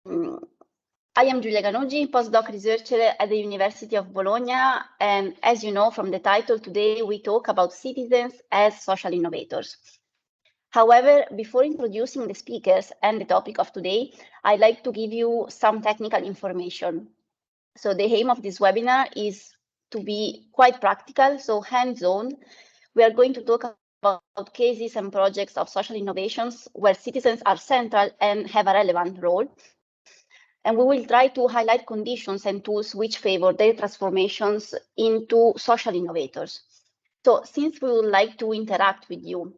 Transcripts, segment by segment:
I am Giulia Ganuggi, postdoc researcher at the University of Bologna, and as you know from the title, today we talk about citizens as social innovators. However, before introducing the speakers and the topic of today, I'd like to give you some technical information. So the aim of this webinar is to be quite practical, so hands-on. We are going to talk about cases and projects of social innovations where citizens are central and have a relevant role. And we will try to highlight conditions and tools which favor their transformations into social innovators. So since we would like to interact with you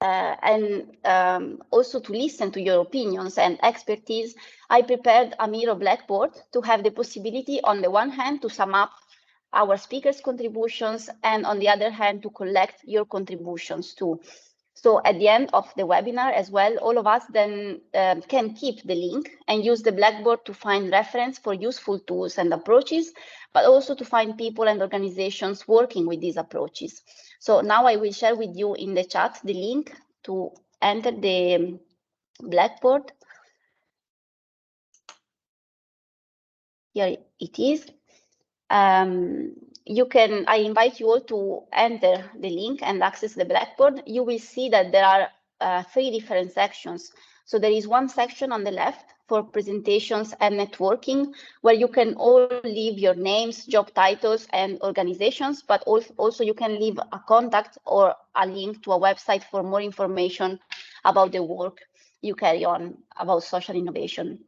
and also to listen to your opinions and expertise, I prepared a Miro blackboard to have the possibility, on the one hand, to sum up our speakers' contributions, and on the other hand, to collect your contributions too. So at the end of the webinar as well, all of us then can keep the link and use the Blackboard to find reference for useful tools and approaches, but also to find people and organizations working with these approaches. So now I will share with you in the chat the link to enter the Blackboard. Here it is. I invite you all to enter the link and access the Blackboard. You will see that there are 3 different sections. So there is one section on the left for presentations and networking, where you can all leave your names, job titles, and organizations, but also you can leave a contact or a link to a website for more information about the work you carry on about social innovation.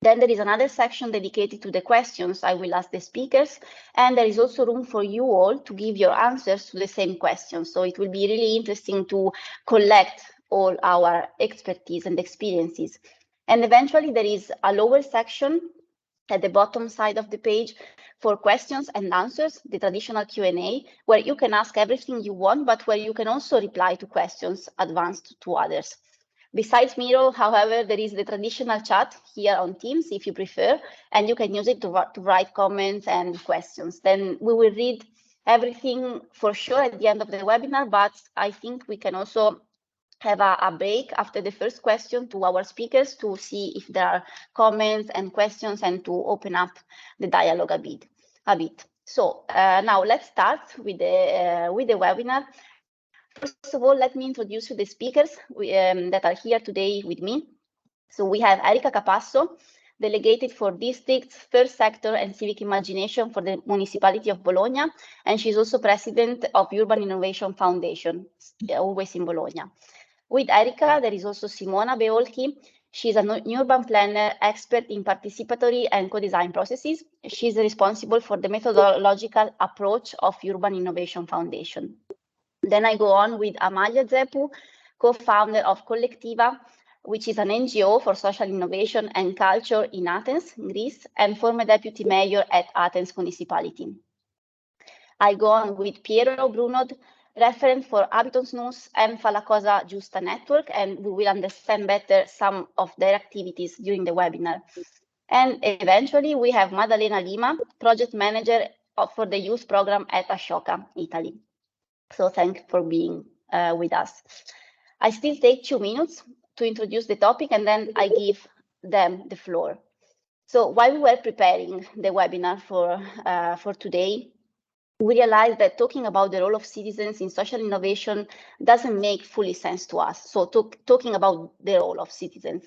Then there is another section dedicated to the questions I will ask the speakers, and there is also room for you all to give your answers to the same questions. So it will be really interesting to collect all our expertise and experiences. And eventually there is a lower section at the bottom side of the page for questions and answers, the traditional Q&A, where you can ask everything you want, but where you can also reply to questions advanced to others. Besides Miro, however, there is the traditional chat here on Teams, if you prefer, and you can use it to write comments and questions. Then we will read everything for sure at the end of the webinar, but I think we can also have a break after the first question to our speakers to see if there are comments and questions and to open up the dialogue a bit. So now let's start with the webinar. First of all, let me introduce you the speakers that are here today with me. So we have Erika Capasso, delegated for districts, first sector and civic imagination for the Municipality of Bologna, and she's also president of Urban Innovation Foundation, always in Bologna. With Erika, there is also Simona Beolchi. She's an urban planner, expert in participatory and co-design processes. She's responsible for the methodological approach of Urban Innovation Foundation. Then I go on with Amalia Zepu, co-founder of Kollektiva, which is an NGO for social innovation and culture in Athens, Greece, and former deputy mayor at Athens municipality. I go on with Piero Brunod, referent for Habitus Nous and Fà la Cosa Giusta network, and we will understand better some of their activities during the webinar. And eventually we have Maddalena Lima, project manager for the youth program at Ashoka, Italy. So thanks for being with us. I still take 2 minutes to introduce the topic, and then I give them the floor. So while we were preparing the webinar for today, we realized that talking about the role of citizens in social innovation doesn't make fully sense to us. So talking about the role of citizens,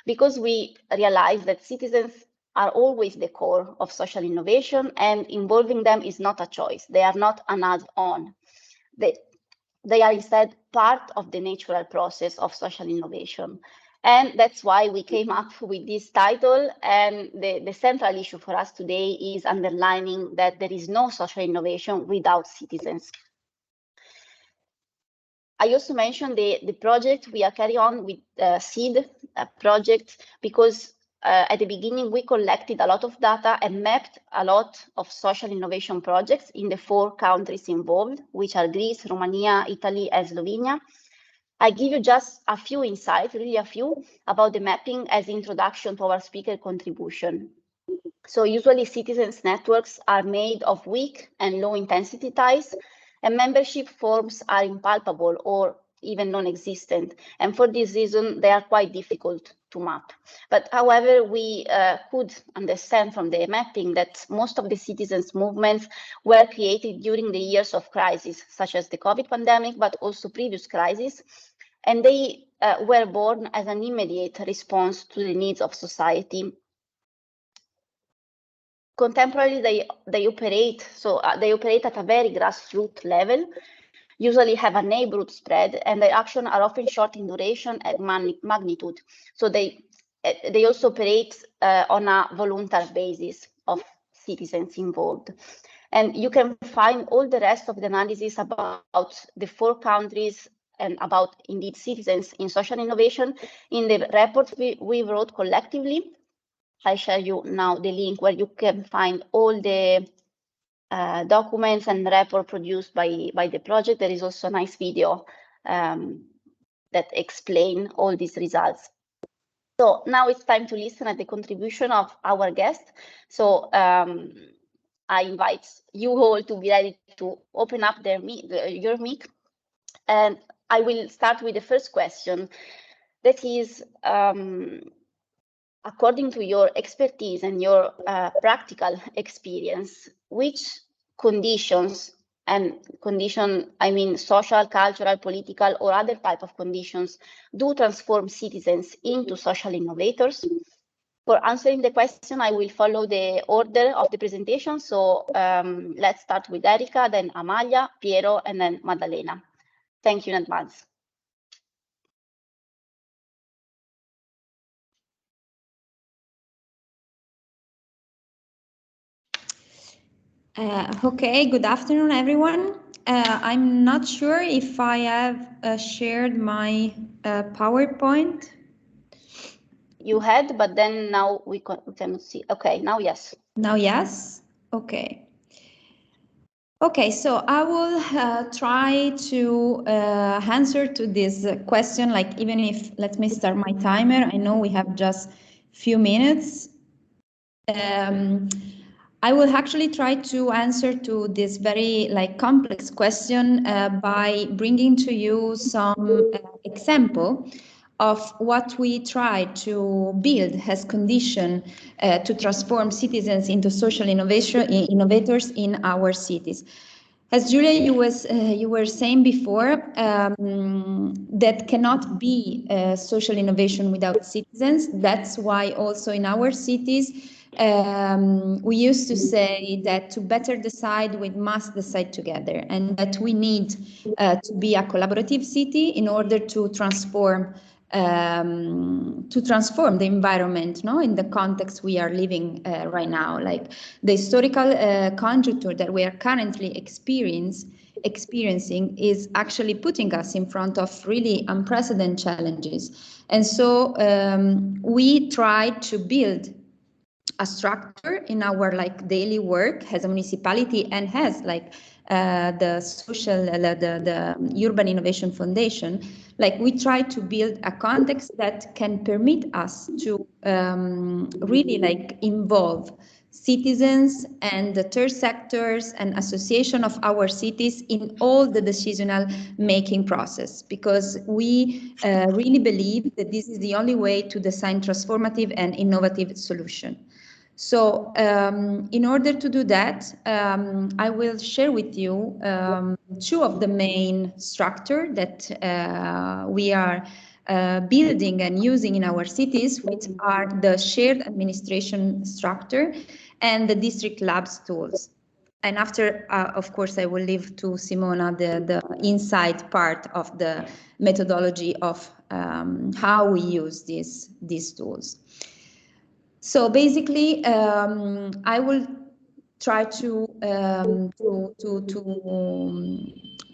because we realized that citizens are always the core of social innovation, and involving them is not a choice. They are not an add-on. They are instead part of the natural process of social innovation. And that's why we came up with this title. And the central issue for us today is underlining that there is no social innovation without citizens. I also mentioned the project we are carrying on with SEED project, because at the beginning, we collected a lot of data and mapped a lot of social innovation projects in the 4 countries involved, which are Greece, Romania, Italy, and Slovenia. I give you just a few insights, really a few, about the mapping as introduction to our speaker contribution. So usually citizens networks are made of weak and low intensity ties, and membership forms are impalpable or even non-existent. And for this reason, they are quite difficult to map. But however, we could understand from the mapping that most of the citizens' movements were created during the years of crisis, such as the COVID pandemic, but also previous crises. And they were born as an immediate response to the needs of society. Contemporarily, they operate at a very grassroots level, usually have a neighborhood spread, and their actions are often short in duration and magnitude. So they also operate on a voluntary basis of citizens involved. And you can find all the rest of the analysis about the 4 countries and about, indeed, citizens in social innovation in the report we wrote collectively. I share you now the link where you can find all the documents and report produced by the project. There is also a nice video that explain all these results. So now it's time to listen at the contribution of our guest. So I invite you all to be ready to open up your mic. And I will start with the first question. That is, according to your expertise and your practical experience, which conditions, and I mean social, cultural, political, or other type of conditions, do transform citizens into social innovators? For answering the question, I will follow the order of the presentation. So let's start with Erika, then Amalia, Piero, and then Maddalena. Thank you in advance. Okay, good afternoon, everyone. I'm not sure if I have shared my PowerPoint. You had, but then now we cannot see. Okay, now yes. Now yes? Okay. Okay, so I will try to answer to this question, like even if, let me start my timer. I know we have just few minutes. I will actually try to answer to this very complex question by bringing to you some example of what we try to build as condition to transform citizens into social innovators in our cities. As Julia, you were saying before, that cannot be social innovation without citizens. That's why also in our cities, we used to say that to better decide, we must decide together, and that we need to be a collaborative city in order to transform the environment, in the context we are living right now. Like the historical conjuncture that we are currently experiencing is actually putting us in front of really unprecedented challenges. And so we try to build a structure in our daily work as a municipality and has the social, the Urban Innovation Foundation. We try to build a context that can permit us to really involve citizens and the third sectors and association of our cities in all the decisional making process, because we really believe that this is the only way to design transformative and innovative solution. So in order to do that, I will share with you 2 of the main structure that we are building and using in our cities, which are the shared administration structure and the district labs tools. And after, of course, I will leave to Simona the inside part of the methodology of how we use these tools. So basically, I will try to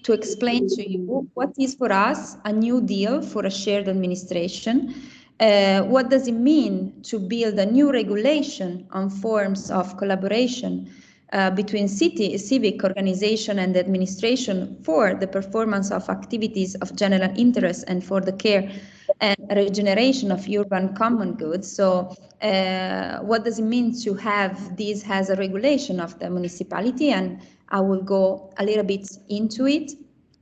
explain to you what is for us a new deal for a shared administration. What does it mean to build a new regulation on forms of collaboration between civic organization and administration for the performance of activities of general interest and for the care and regeneration of urban common goods. So what does it mean to have this as a regulation of the municipality? And I will go a little bit into it.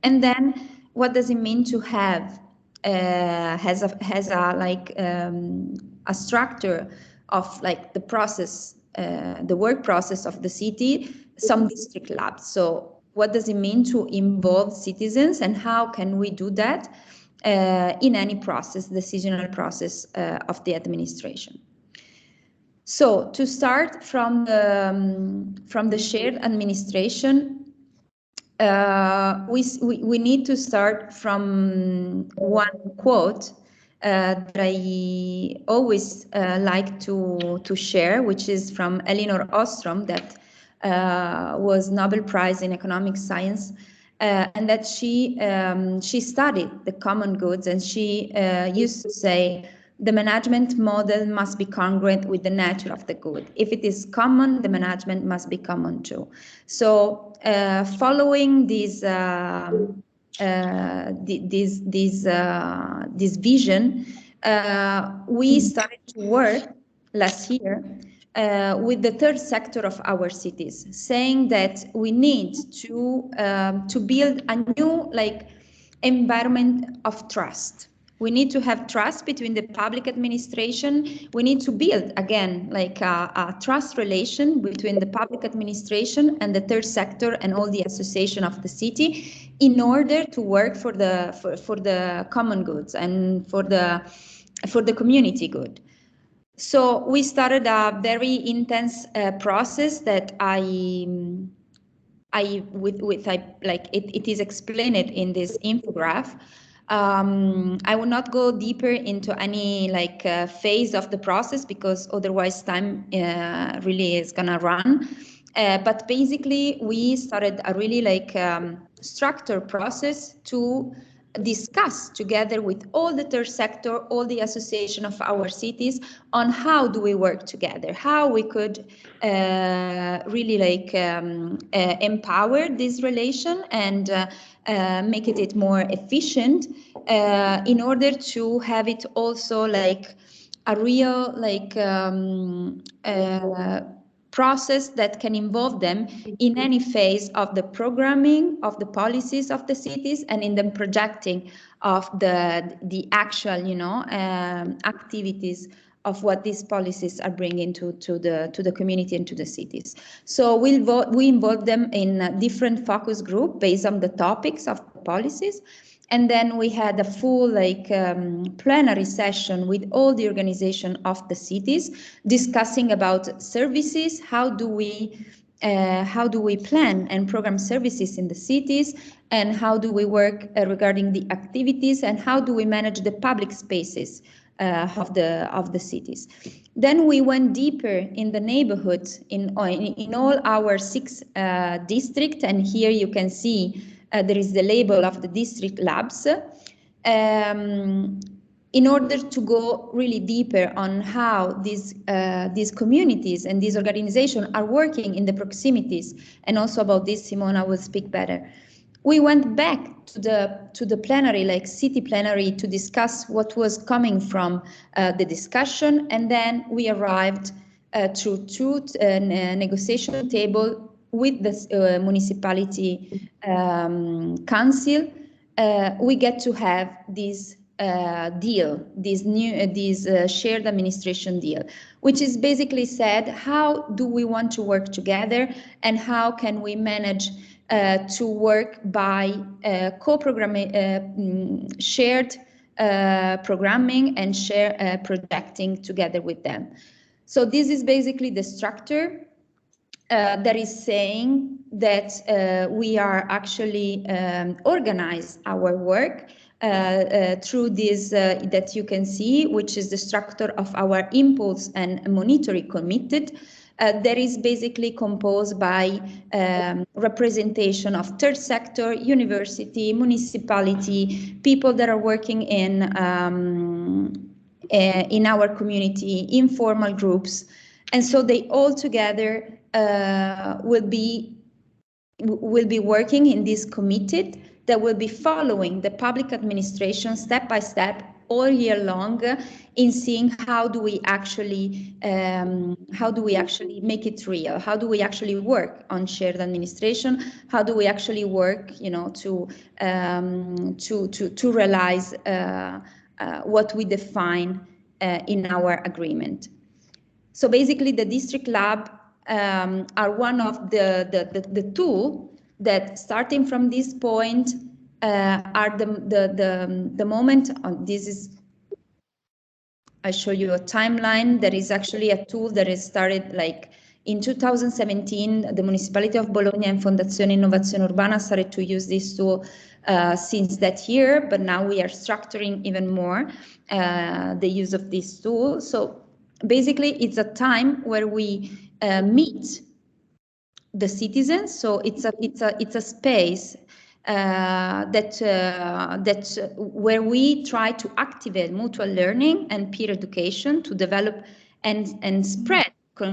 And then what does it mean to have has a like a structure of like the process, the work process of the city, some district labs. So what does it mean to involve citizens, and how can we do that in any process, decisional process of the administration? So to start from the shared administration, we need to start from one quote that I always like to share, which is from Elinor Ostrom, that was Nobel Prize in Economic Science, and that she studied the common goods, and she used to say, the management model must be congruent with the nature of the good. If it is common, the management must be common too. So following this vision, we started to work last year with the third sector of our cities, saying that we need to build a new like environment of trust. We need to have trust between the public administration. We need to build, again, like a trust relation between the public administration and the third sector and all the association of the city, in order to work for the common goods and for the community good. So we started a very intense process that it is explained in this infographic. I will not go deeper into any phase of the process, because otherwise time really is gonna run. But basically, we started a really structured process to discuss together with all the third sector, all the association of our cities, on how do we work together, how we could really empower this relation and make it more efficient, in order to have it also like a real process that can involve them in any phase of the programming of the policies of the cities, and in the projecting of the actual activities of what these policies are bringing to the community and to the cities. So we involve them in different focus group based on the topics of the policies. And then we had a full plenary session with all the organization of the cities, discussing about services. How do we plan and program services in the cities, and how do we work regarding the activities, and how do we manage the public spaces of the cities. Then we went deeper in the neighborhoods in all our 6 districts, and here you can see there is the label of the district labs, in order to go really deeper on how these communities and these organizations are working in the proximities. And also about this, Simona will speak better. We went back to the plenary, like city plenary, to discuss what was coming from the discussion, and then we arrived to negotiation table with the municipality council. We get to have this deal, this shared administration deal, which is basically said, how do we want to work together, and how can we manage to work by co-programming, shared programming and share projecting together with them. So this is basically the structure that is saying that we are actually organize our work through this that you can see, which is the structure of our impulse and monitoring committed. That is basically composed by representation of third sector, university, municipality, people that are working in our community, informal groups. And so they all together will be working in this committed that will be following the public administration step by step all year long in seeing how do we actually make it real, how do we actually work on shared administration, how do we actually work, you know, to realize what we define in our agreement. So basically, the district lab are one of the tool that, starting from this point, are the moment. This is, I show you a timeline. There is actually a tool that is started like in 2017. The Municipality of Bologna and Fondazione Innovazione Urbana started to use this tool since that year, but now we are structuring even more the use of this tool. So basically, it's a time where we meet the citizens. So it's a space where we try to activate mutual learning and peer education to develop and spread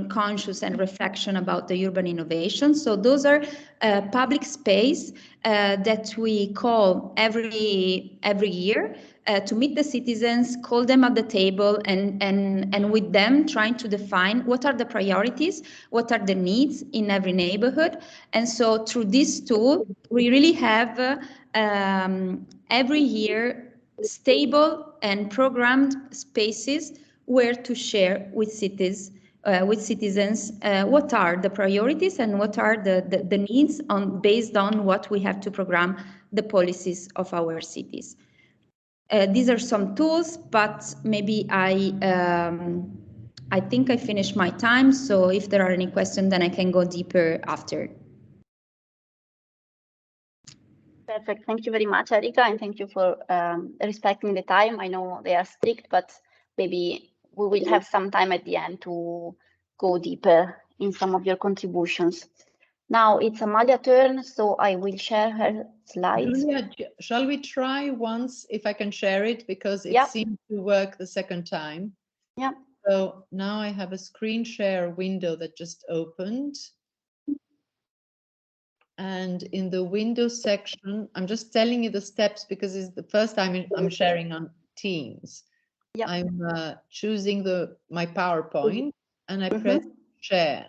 conscious and reflection about the urban innovation. So those are public space that we call every year to meet the citizens, call them at the table, and with them trying to define what are the priorities, what are the needs in every neighborhood. And so through this tool, we really have every year stable and programmed spaces where to share with citizens what are the priorities and what are the needs based on what we have to program the policies of our cities. These are some tools, but maybe I think I finished my time. So if there are any questions, then I can go deeper after. Perfect. Thank you very much, Erika, and thank you for respecting the time. I know they are strict, but maybe we will have some time at the end to go deeper in some of your contributions. Now it's Amalia's turn, so I will share her slides. Julia, shall we try once if I can share it, because it seemed to work the second time? Yeah. So now I have a screen share window that just opened. And in the Windows section, I'm just telling you the steps because it's the first time I'm sharing on Teams. Yeah. I'm choosing my PowerPoint and I press share.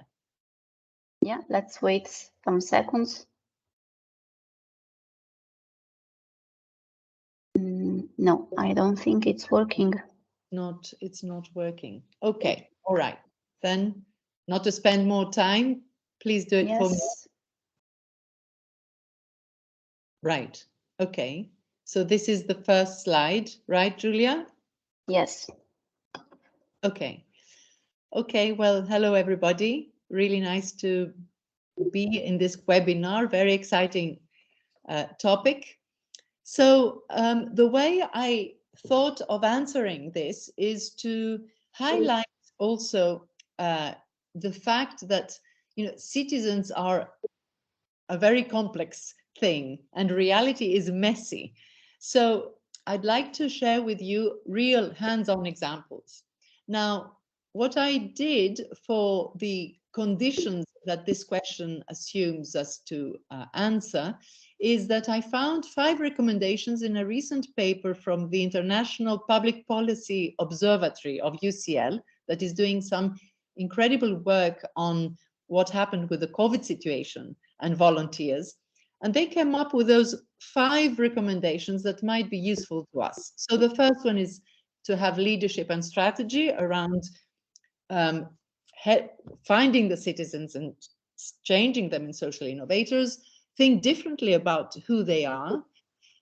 Yeah, let's wait some seconds. No, I don't think it's working. It's not working. Okay, all right. Then, not to spend more time, please do it for me. Right. Okay. So this is the first slide, right, Julia? Yes. Okay. Okay. Well, hello, everybody. Really nice to be in this webinar. Very exciting topic. So the way I thought of answering this is to highlight also the fact that, you know, citizens are a very complex thing and reality is messy. So I'd like to share with you real hands-on examples. Now, what I did for the conditions that this question assumes us to answer is that I found 5 recommendations in a recent paper from the International Public Policy Observatory of UCL that is doing some incredible work on what happened with the COVID situation and volunteers. And they came up with those 5 recommendations that might be useful to us. So the first one is to have leadership and strategy around finding the citizens and changing them in social innovators, think differently about who they are,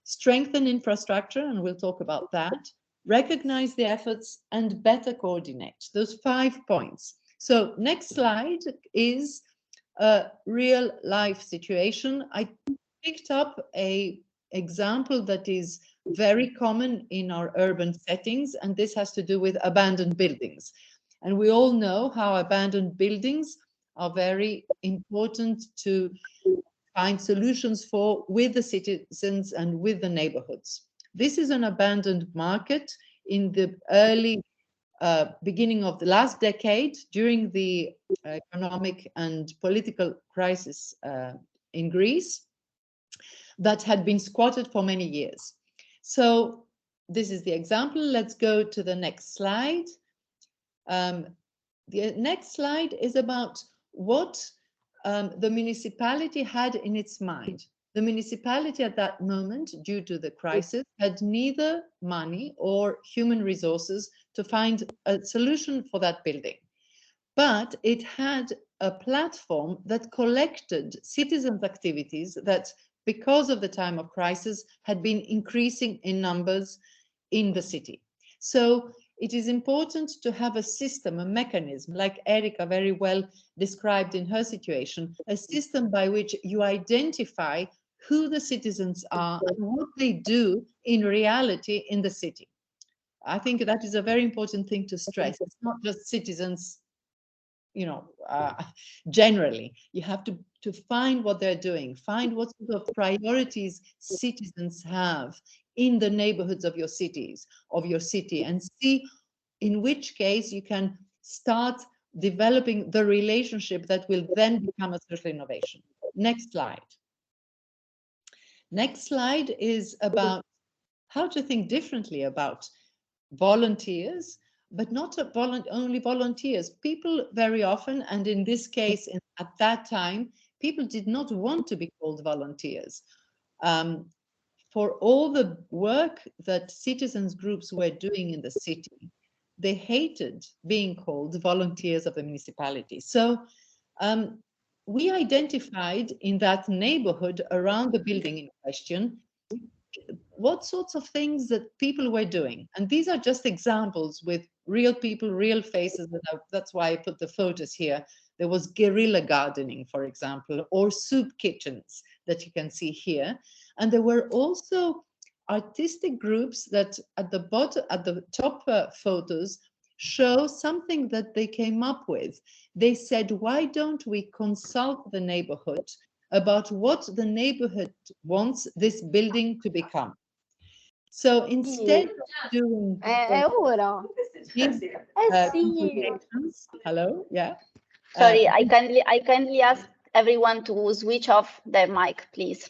strengthen infrastructure, and we'll talk about that, recognize the efforts, and better coordinate. Those 5 points. So next slide is a real life situation. I picked up an example that is very common in our urban settings, and this has to do with abandoned buildings. And we all know how abandoned buildings are very important to find solutions for with the citizens and with the neighborhoods. This is an abandoned market in the early beginning of the last decade during the economic and political crisis in Greece that had been squatted for many years. So this is the example. Let's go to the next slide. The next slide is about what the municipality had in its mind. The municipality at that moment, due to the crisis, had neither money or human resources to find a solution for that building. But it had a platform that collected citizens' activities that, because of the time of crisis, had been increasing in numbers in the city. So it is important to have a system, a mechanism, like Erika very well described in her situation, a system by which you identify who the citizens are and what they do in reality in the city. I think that is a very important thing to stress. It's not just citizens, you know, generally. You have to find what they're doing, find what sort of priorities citizens have in the neighborhoods of your cities, of your city, and see in which case you can start developing the relationship that will then become a social innovation. Next slide. Next slide is about how to think differently about volunteers, but not only volunteers. People very often, and in this case, at that time, people did not want to be called volunteers. For all the work that citizens groups were doing in the city, they hated being called volunteers of the municipality. So we identified in that neighborhood around the building in question what sorts of things that people were doing. And these are just examples with real people, real faces. That's why I put the photos here. There was guerrilla gardening, for example, or soup kitchens that you can see here. And there were also artistic groups that at the top photos show something that they came up with. They said, why don't we consult the neighborhood about what the neighborhood wants this building to become? So instead of doing hello, yeah. Sorry, I kindly ask everyone to switch off their mic, please.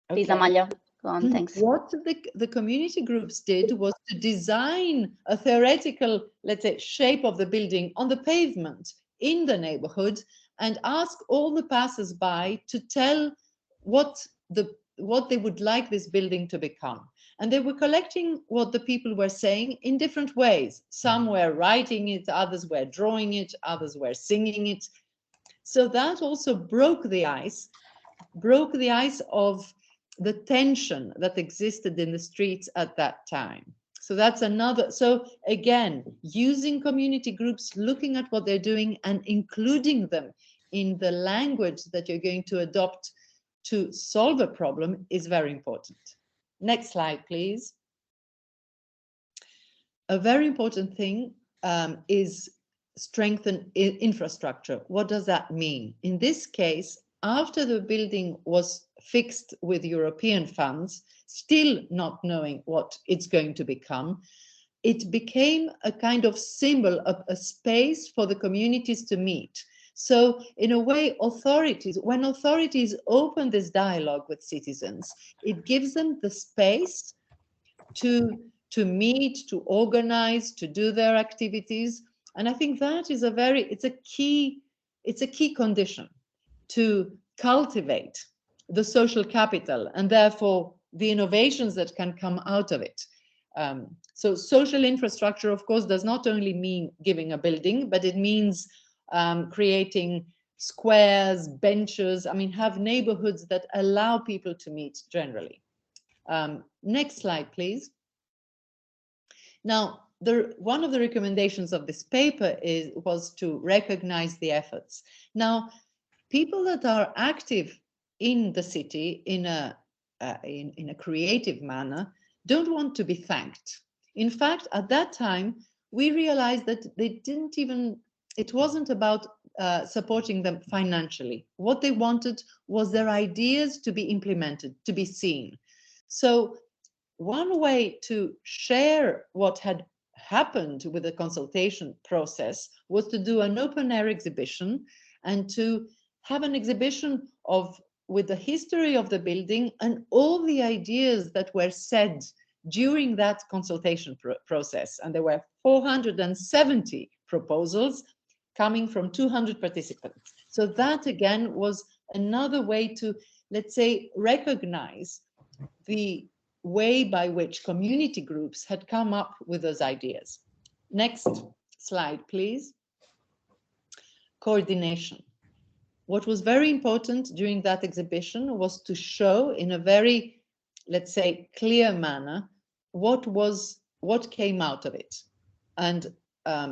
Please, okay. Amalia, go on, thanks. What the community groups did was to design a theoretical, let's say, shape of the building on the pavement in the neighborhood and ask all the passers-by to tell what they would like this building to become. And they were collecting what the people were saying in different ways. Some were writing it, others were drawing it, others were singing it. So that also broke the ice of the tension that existed in the streets at that time. So that's another, so again, using community groups, looking at what they're doing and including them in the language that you're going to adopt to solve a problem is very important. Next slide, please. A very important thing is strengthen infrastructure. What does that mean? In this case, after the building was fixed with European funds, still not knowing what it's going to become, it became a kind of symbol of a space for the communities to meet. So in a way, when authorities open this dialogue with citizens, it gives them the space to meet, to organize, to do their activities. And I think that is it's a key condition to cultivate the social capital and therefore the innovations that can come out of it. So social infrastructure, of course, does not only mean giving a building, but it means creating squares, benches, have neighborhoods that allow people to meet generally. Next slide, please. Now, one of the recommendations of this paper was to recognize the efforts. Now, people that are active in the city in a creative manner don't want to be thanked. In fact, at that time, we realized that it wasn't about supporting them financially. What they wanted was their ideas to be implemented, to be seen. So one way to share what had happened with the consultation process was to do an open air exhibition and to have an exhibition with the history of the building and all the ideas that were said during that consultation process. And there were 470 proposals coming from 200 participants. So that again was another way to, let's say, recognize the way by which community groups had come up with those ideas. Next slide, please. Coordination. What was very important during that exhibition was to show in a very, let's say, clear manner what came out of it. And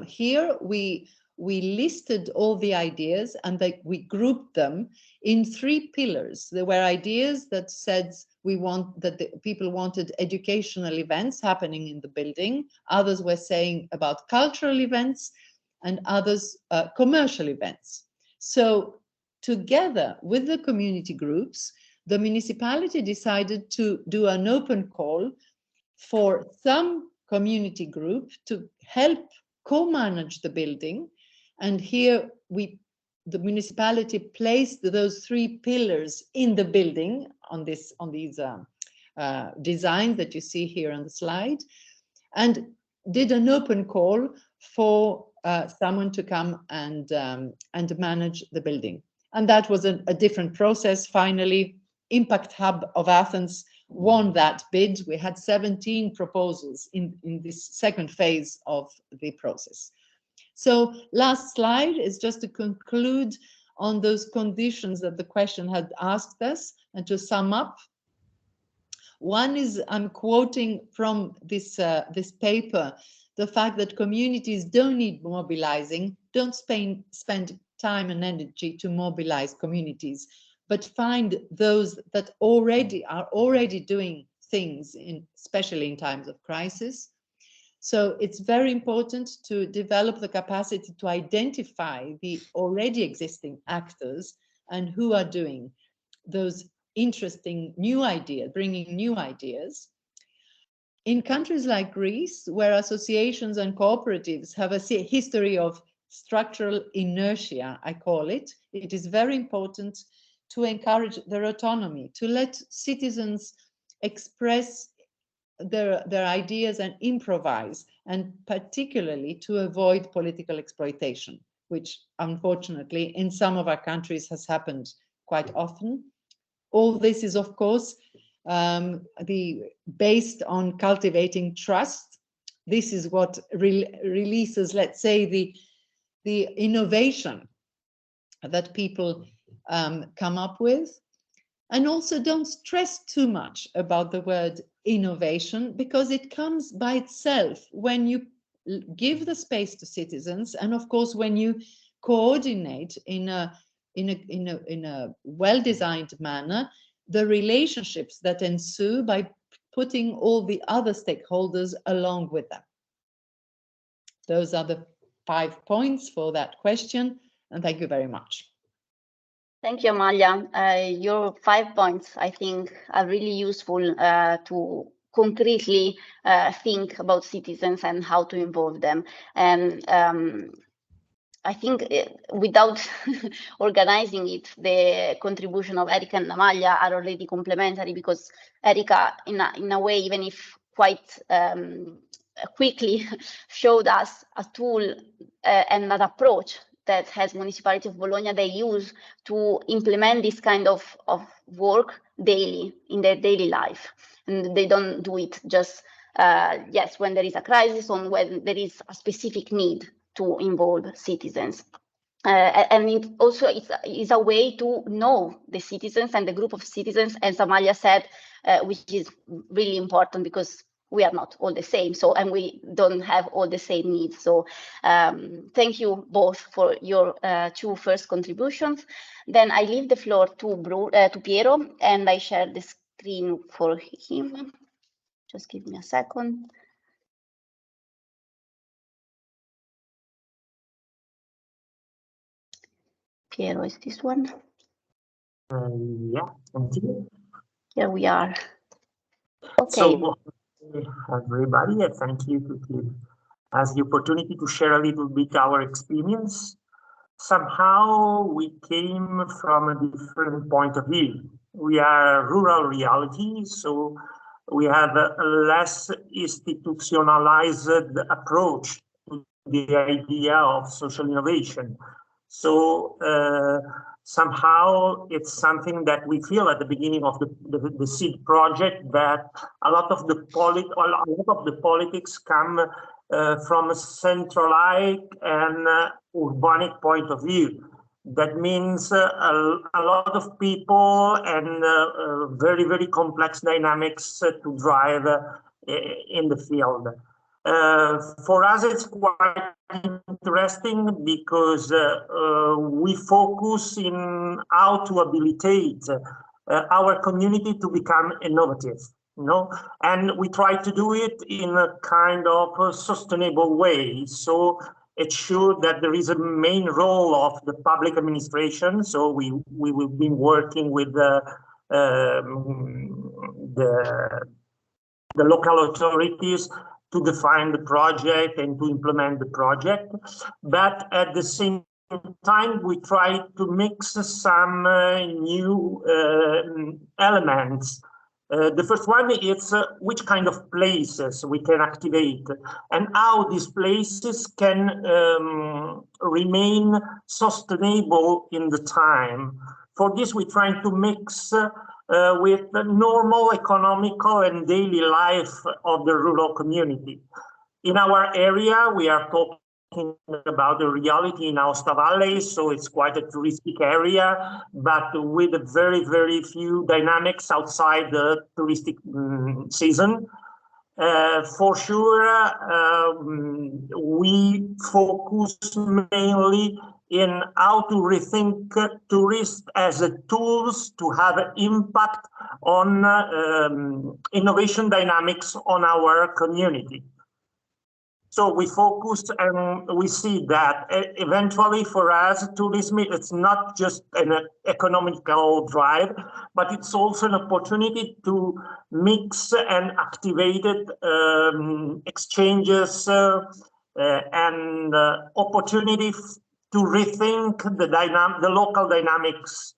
here we listed all the ideas and we grouped them in 3 pillars. There were ideas that said that the people wanted educational events happening in the building. Others were saying about cultural events, and others commercial events. So together with the community groups, the municipality decided to do an open call for some community group to help co-manage the building. And here the municipality placed those 3 pillars in the building on these designs that you see here on the slide, and did an open call for someone to come and manage the building. And that was a different process. Finally, Impact Hub of Athens won that bid. We had 17 proposals in this second phase of the process. So last slide is just to conclude on those conditions that the question had asked us, and to sum up. One is, I'm quoting from this paper, the fact that communities don't need mobilizing, don't spend time and energy to mobilize communities, but find those that are already doing things, especially in times of crisis. So it's very important to develop the capacity to identify the already existing actors and who are doing those interesting new ideas, bringing new ideas. In countries like Greece, where associations and cooperatives have a history of structural inertia, I call it, it is very important to encourage their autonomy, to let citizens express their ideas and improvise, and particularly to avoid political exploitation, which unfortunately in some of our countries has happened quite often. All this is, of course, based on cultivating trust. This is what releases, let's say, the innovation that people come up with. And also don't stress too much about the word innovation, because it comes by itself when you give the space to citizens, and of course when you coordinate in a well-designed manner the relationships that ensue by putting all the other stakeholders along with them. Those are the 5 points for that question, and thank you very much. Thank you, Amalia. Your 5 points, I think, are really useful to concretely think about citizens and how to involve them. And I think without organizing it, the contribution of Erika and Amalia are already complementary, because Erika, in a way, even if quite quickly, showed us a tool and an approach that has Municipality of Bologna they use to implement this kind of work daily in their daily life. And they don't do it just, yes, when there is a crisis or when there is a specific need to involve citizens. And it also is a way to know the citizens and the group of citizens, as Amalia said, which is really important because we are not all the same, and we don't have all the same needs. So thank you both for your 2 first contributions. Then I leave the floor to Piero, and I share the screen for him. Just give me a second. Piero, is this one? Yeah, thank you. Here we are. Okay. So, everybody, thank you to give us the opportunity to share a little bit our experience. Somehow we came from a different point of view. We are rural reality, so we have a less institutionalized approach to the idea of social innovation. So somehow it's something that we feel at the beginning of the seed project, that a lot of the politics come from a centralized and urbanic point of view. That means a lot of people and very, very complex dynamics to drive in the field. For us, it's quite interesting because we focus in how to habilitate our community to become innovative, you know, and we try to do it in a kind of sustainable way. So it's sure that there is a main role of the public administration. So we will be working with the local authorities to define the project and to implement the project. But at the same time, we try to mix some new elements. The first one is which kind of places we can activate and how these places can remain sustainable in the time. For this, we're trying to mix with the normal economical and daily life of the rural community. In our area, we are talking about the reality in Aosta Valley, so it's quite a touristic area, but with very, very few dynamics outside the touristic season. For sure, we focus mainly in how to rethink tourists as a tools to have an impact on innovation dynamics on our community. So we focus and we see that eventually for us, tourism, it's not just an economical drive, but it's also an opportunity to mix and activate exchanges and opportunity to rethink the local dynamics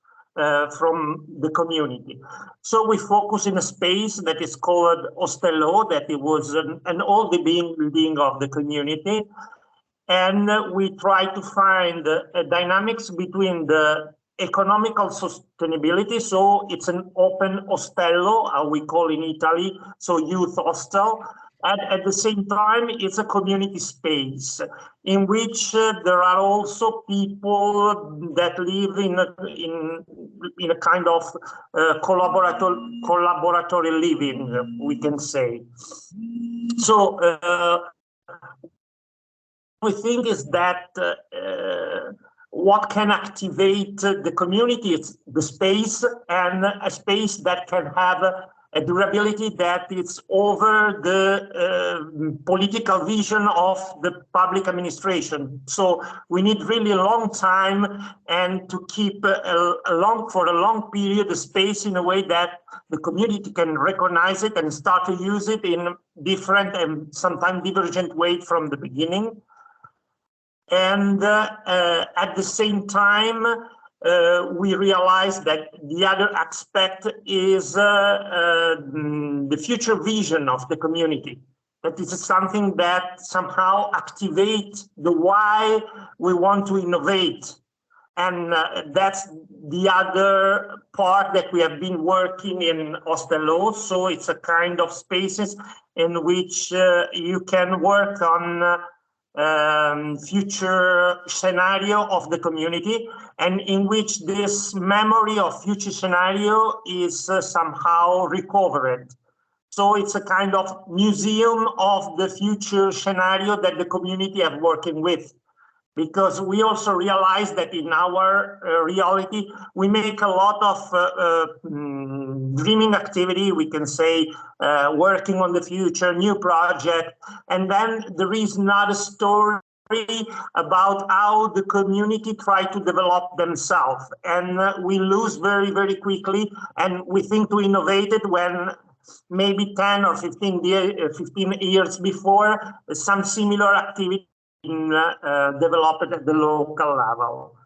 from the community. So we focus in a space that is called Ostello, that it was an old building of the community. And we try to find dynamics between the economical sustainability. So it's an open ostello, how we call in Italy, so youth hostel. And at the same time, it's a community space in which there are also people that live in a kind of collaboratory living, we can say. So we think is that what can activate the community is the space, and a space that can have a durability that is over the political vision of the public administration. So we need really a long time and to keep for a long period the space in a way that the community can recognize it and start to use it in different and sometimes divergent ways from the beginning. And at the same time, we realize that the other aspect is the future vision of the community. That is something that somehow activates the why we want to innovate. And that's the other part that we have been working in Ostello. So it's a kind of spaces in which you can work on future scenario of the community, and in which this memory of future scenario is somehow recovered. So it's a kind of museum of the future scenario that the community are working with. Because we also realize that in our reality, we make a lot of dreaming activity, we can say, working on the future, new project, and then there is not a story about how the community try to develop themselves. And we lose very, very quickly, and we think to innovate it when maybe 10 or 15 years before, some similar activity developed at the local level.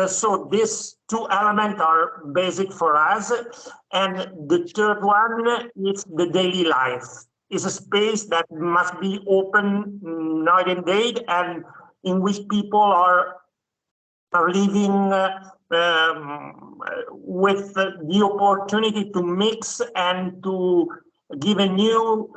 So these two elements are basic for us. And the third one is the daily life. It's a space that must be open night and day, and in which people are living with the opportunity to mix and to give a new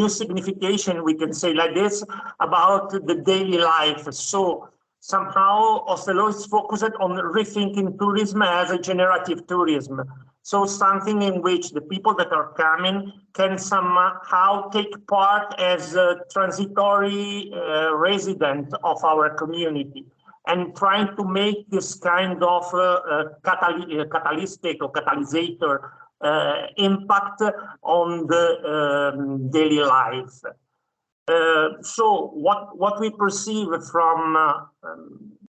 signification, we can say like this, about the daily life. So somehow Oslo is focused on rethinking tourism as a generative tourism. So something in which the people that are coming can somehow take part as a transitory resident of our community, and trying to make this kind of catalytic or catalysator impact on the daily life. So what we perceive from,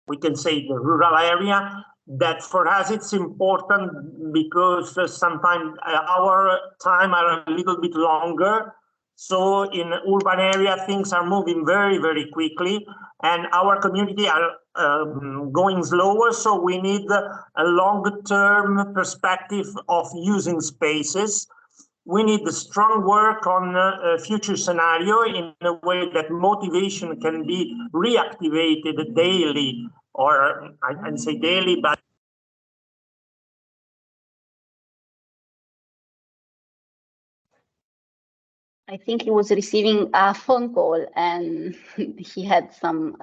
we can say, the rural area, that for us it's important because sometimes our time are a little bit longer. So in urban area, things are moving very, very quickly, and our community are going slower. So we need a long-term perspective of using spaces. We need the strong work on a future scenario in a way that motivation can be reactivated daily, or I'd say daily, but I think he was receiving a phone call and he had some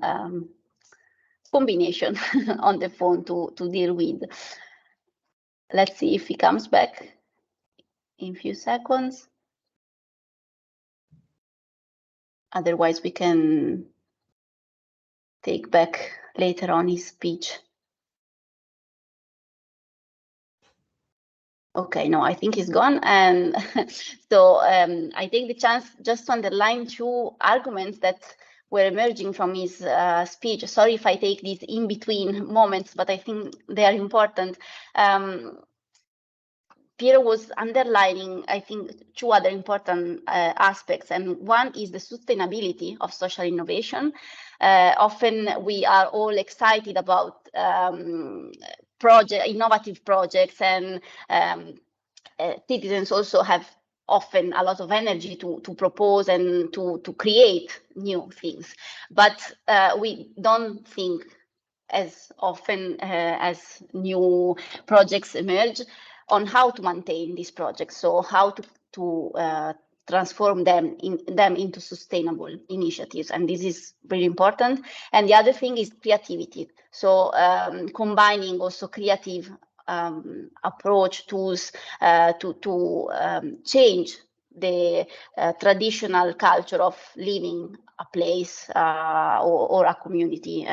combination on the phone to deal with. Let's see if he comes back in a few seconds. Otherwise, we can take back later on his speech. Okay, no, I think he's gone. And so I take the chance just to underline two arguments that were emerging from his speech. Sorry if I take these in-between moments, but I think they are important. Piero was underlining, I think, two other important aspects, and one is the sustainability of social innovation. Often we are all excited about innovative projects, and citizens also have often a lot of energy to propose and to create new things. But we don't think as often as new projects emerge on how to maintain these projects, so how to transform them into sustainable initiatives, and this is very important. And the other thing is creativity, so combining also creative approach tools to change the traditional culture of living a place or a community.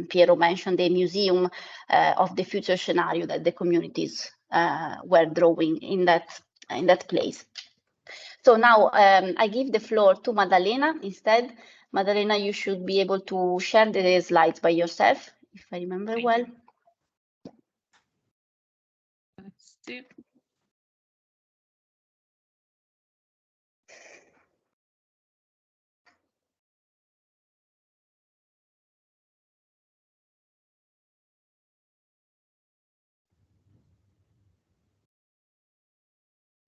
Piero mentioned the museum of the future scenario that the communities were drawing in that place. So now I give the floor to Maddalena instead. Maddalena, you should be able to share the slides by yourself, if I remember well. Let's see.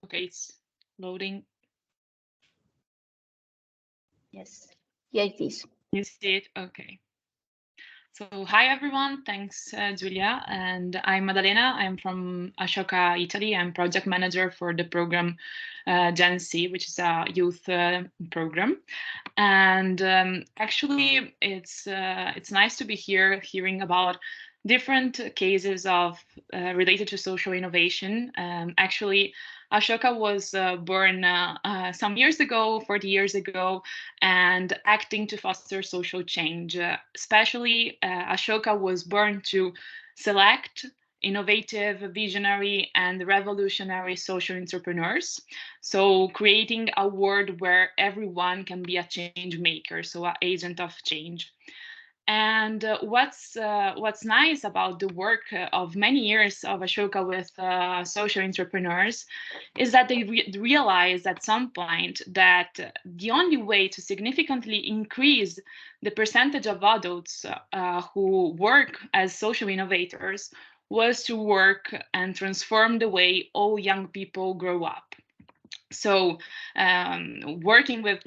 Okay, it's loading. Yes, yeah, it is. You see it? Okay. So hi everyone, thanks Giulia, and I'm Maddalena. I'm from Ashoka, Italy. I'm project manager for the program Gen Z, which is a youth program. And actually, it's nice to be here hearing about different cases of related to social innovation. Actually, Ashoka was born some years ago, 40 years ago, and acting to foster social change. Especially, Ashoka was born to select innovative, visionary, and revolutionary social entrepreneurs. So creating a world where everyone can be a change maker, so an agent of change. And what's nice about the work of many years of Ashoka with social entrepreneurs is that they realized at some point that the only way to significantly increase the percentage of adults who work as social innovators was to work and transform the way all young people grow up. So working with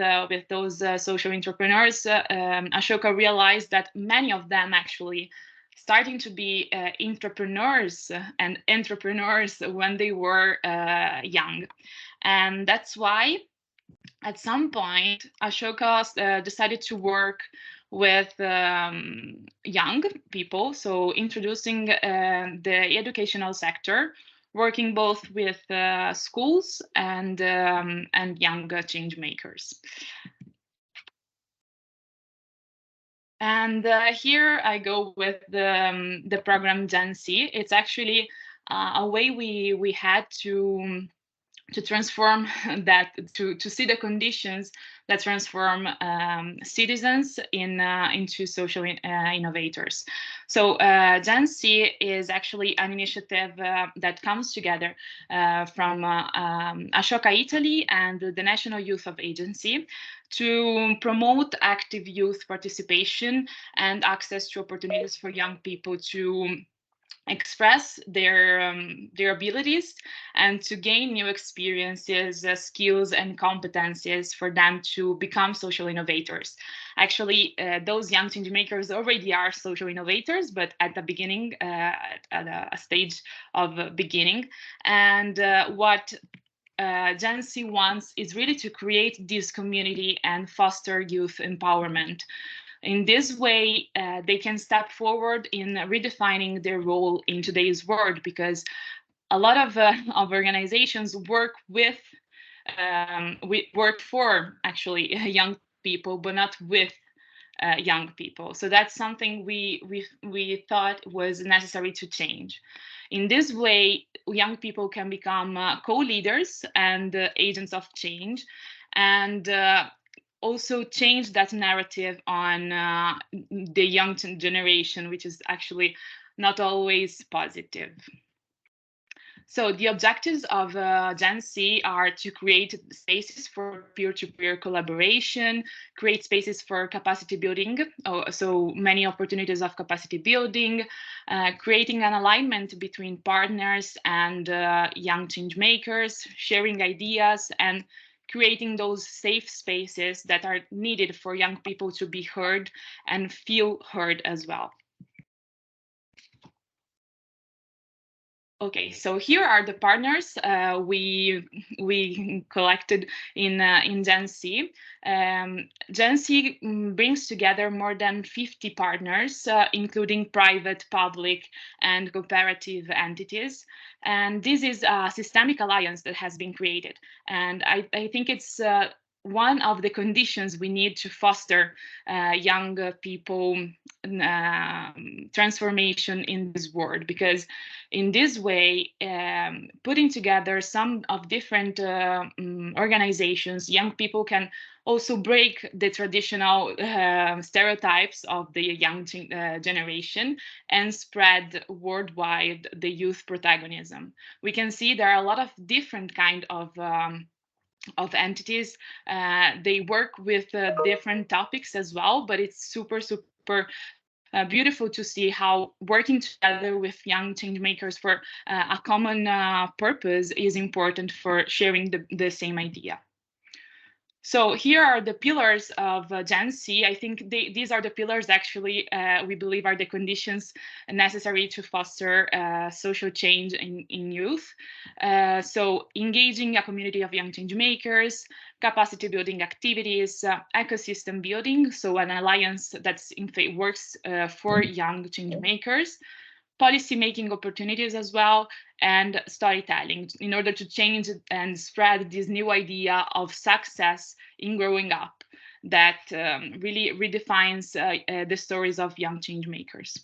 those social entrepreneurs, Ashoka realized that many of them actually starting to be entrepreneurs and entrepreneurs when they were young. And that's why at some point Ashoka decided to work with young people, so introducing the educational sector, working both with schools and young change makers. And here I go with the program Gen Z. It's actually a way we had to transform that, to see the conditions that transform citizens into social innovators. So Gen Z is actually an initiative that comes together from Ashoka Italy and the National Youth of Agency to promote active youth participation and access to opportunities for young people to express their abilities and to gain new experiences, skills, and competencies for them to become social innovators. Actually, those young change makers already are social innovators, but at the beginning, at a stage of beginning. And what Gen Z wants is really to create this community and foster youth empowerment. In this way, they can step forward in redefining their role in today's world, because a lot of organizations work with, work for actually young people, but not with young people. So that's something we thought was necessary to change. In this way, young people can become co-leaders and agents of change, and also change that narrative on the young generation, which is actually not always positive. So the objectives of Gen Z are to create spaces for peer-to-peer collaboration, create spaces for capacity building, so many opportunities of capacity building, creating an alignment between partners and young change makers, sharing ideas, and creating those safe spaces that are needed for young people to be heard and feel heard as well. Okay, so here are the partners we collected in Gen Z. Gen Z brings together more than 50 partners, including private, public, and cooperative entities. And this is a systemic alliance that has been created. And I think it's one of the conditions we need to foster young people transformation in this world, because in this way, putting together some of different organizations, young people can also break the traditional stereotypes of the young generation and spread worldwide the youth protagonism. We can see there are a lot of different kind of entities. They work with different topics as well, but it's super beautiful to see how working together with young change makers for a common purpose is important for sharing the same idea. So here are the pillars of Gen Z. I think these are the pillars actually we believe are the conditions necessary to foster social change in youth. So engaging a community of young change makers, capacity building activities, ecosystem building, so an alliance that's in fact works for young change makers, policy making opportunities as well, and storytelling in order to change and spread this new idea of success in growing up that really redefines the stories of young change makers.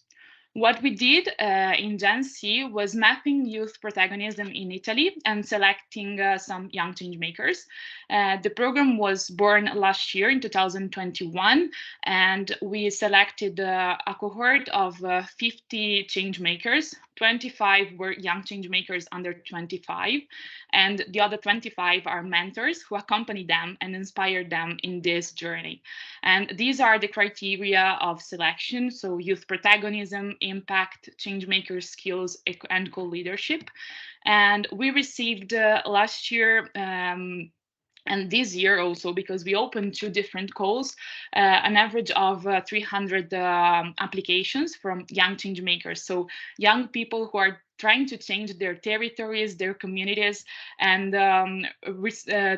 What we did in Gen Z was mapping youth protagonism in Italy and selecting some young change makers. The program was born last year in 2021, and we selected a cohort of 50 change makers. 25 were young change makers under 25, and the other 25 are mentors who accompany them and inspire them in this journey. And these are the criteria of selection: so youth protagonism, impact, change maker skills, and co-leadership. And we received last year and this year also, because we opened 2 different calls, an average of 300 applications from young change makers. So young people who are trying to change their territories, their communities, and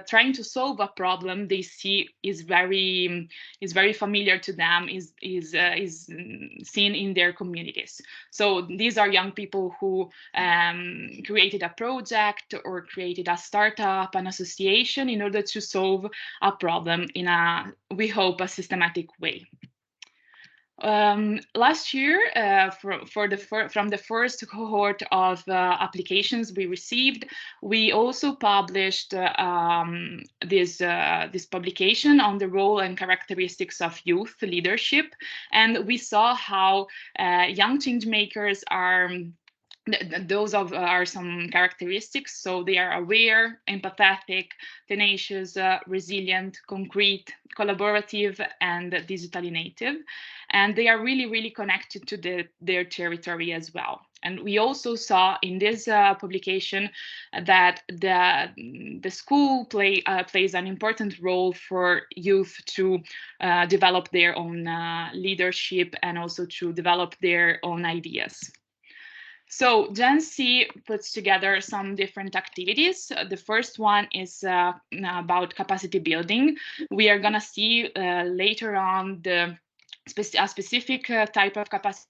trying to solve a problem they see is very familiar to them, is seen in their communities. So these are young people who created a project or created a startup, an association, in order to solve a problem in a, we hope, a systematic way. Last year, from the first cohort of applications we received, we also published this publication on the role and characteristics of youth leadership, and we saw how young change makers are. Those are some characteristics. So they are aware, empathetic, tenacious, resilient, concrete, collaborative, and digitally native. And they are really, really connected to their territory as well. And we also saw in this publication that the school plays an important role for youth to develop their own leadership and also to develop their own ideas. So Gen Z puts together some different activities. The first one is about capacity building. We are going to see later on a specific type of capacity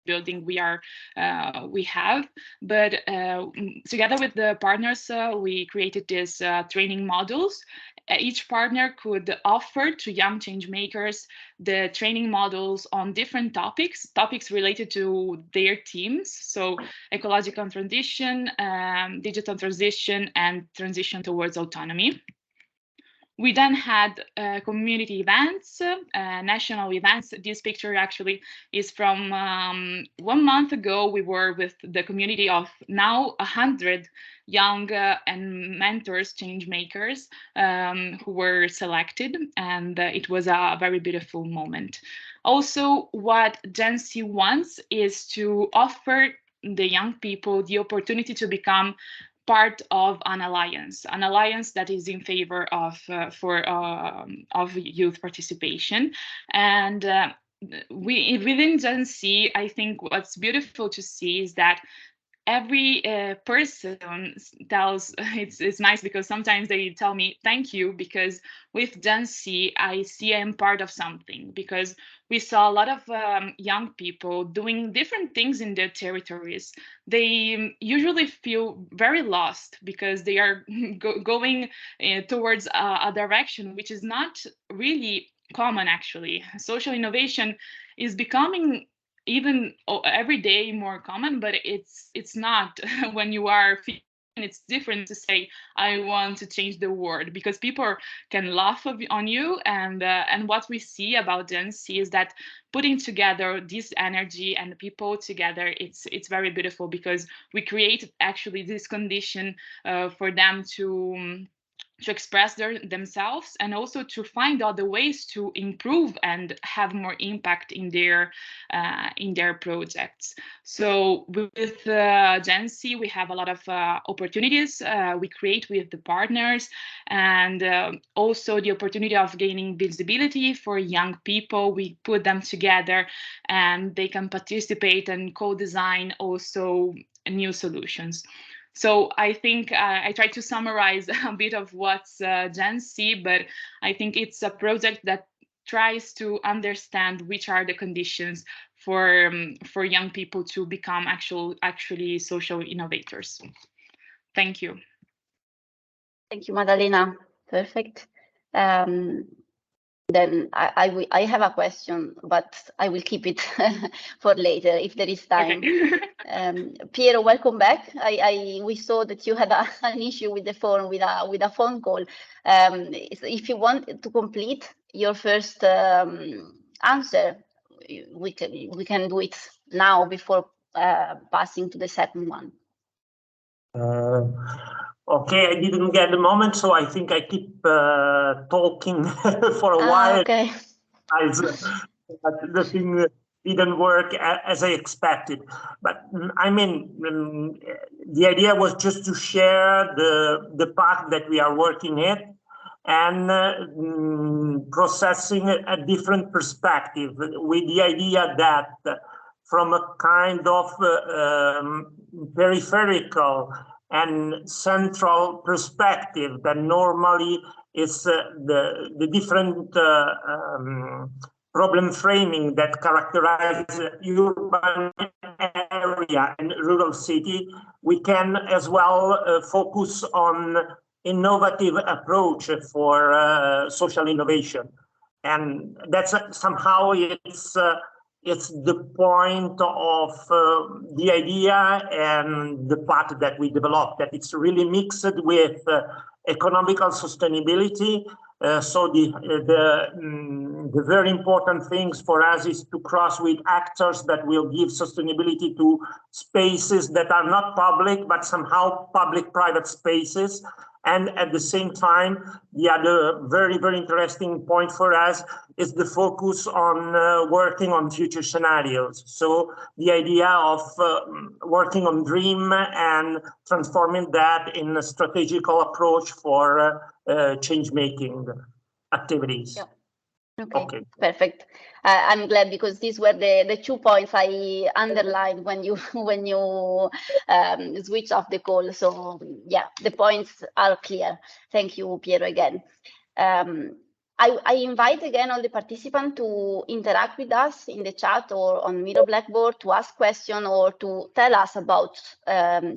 building we have, but together with the partners, we created these training modules. Each partner could offer to young change makers the training models on different topics related to their teams. So ecological transition, digital transition, and transition towards autonomy. We then had community events, national events. This picture actually is from 1 month ago. We were with the community of now 100 young and mentors, change makers, who were selected, and it was a very beautiful moment. Also, what Gen Z wants is to offer the young people the opportunity to become part of an alliance that is in favor of youth participation. And within Gen Z, I think what's beautiful to see is that every person tells, it's nice because sometimes they tell me thank you, because with Gen Z I see I'm part of something, because we saw a lot of young people doing different things in their territories. They usually feel very lost because they are going towards a direction which is not really common. Actually, social innovation is becoming even every day more common, but it's not when you are. It's different to say I want to change the world, because people can laugh on you, and what we see about Gen Z is that putting together this energy and people together, it's very beautiful, because we create actually this condition for them to express themselves, and also to find other ways to improve and have more impact in their projects. So with Gen Z, we have a lot of opportunities we create with the partners, and also the opportunity of gaining visibility for young people. We put them together and they can participate and co-design also new solutions. So I think I tried to summarize a bit of what's Gen Z, but I think it's a project that tries to understand which are the conditions for young people to become actually social innovators. Thank you. Thank you, Maddalena. Perfect. then I have a question, but I will keep it for later if there is time. Okay. Piero, welcome back. We saw that you had an issue with the phone, with a phone call. If you want to complete your first answer, we can do it now before passing to the second one. Okay, I didn't get the moment, so I think I keep talking for a while. Okay. The thing didn't work as I expected. But I mean, the idea was just to share the path that we are working at and processing a different perspective with the idea that from a kind of peripheral and central perspective that normally is the different problem framing that characterize urban area and rural city, we can as well focus on innovative approach for social innovation. And that's somehow it's the point of the idea and the path that we developed, that it's really mixed with economical sustainability. So the very important things for us is to cross with actors that will give sustainability to spaces that are not public, but somehow public-private spaces. And at the same time, the other very, very interesting point for us is the focus on working on future scenarios. So the idea of working on dream and transforming that in a strategical approach for change-making activities. Yeah. Okay, perfect. I'm glad, because these were the 2 points I underlined when you switch off the call. So yeah, the points are clear. Thank you, Piero, again. I invite again all the participants to interact with us in the chat or on Miro Blackboard, to ask questions or to tell us about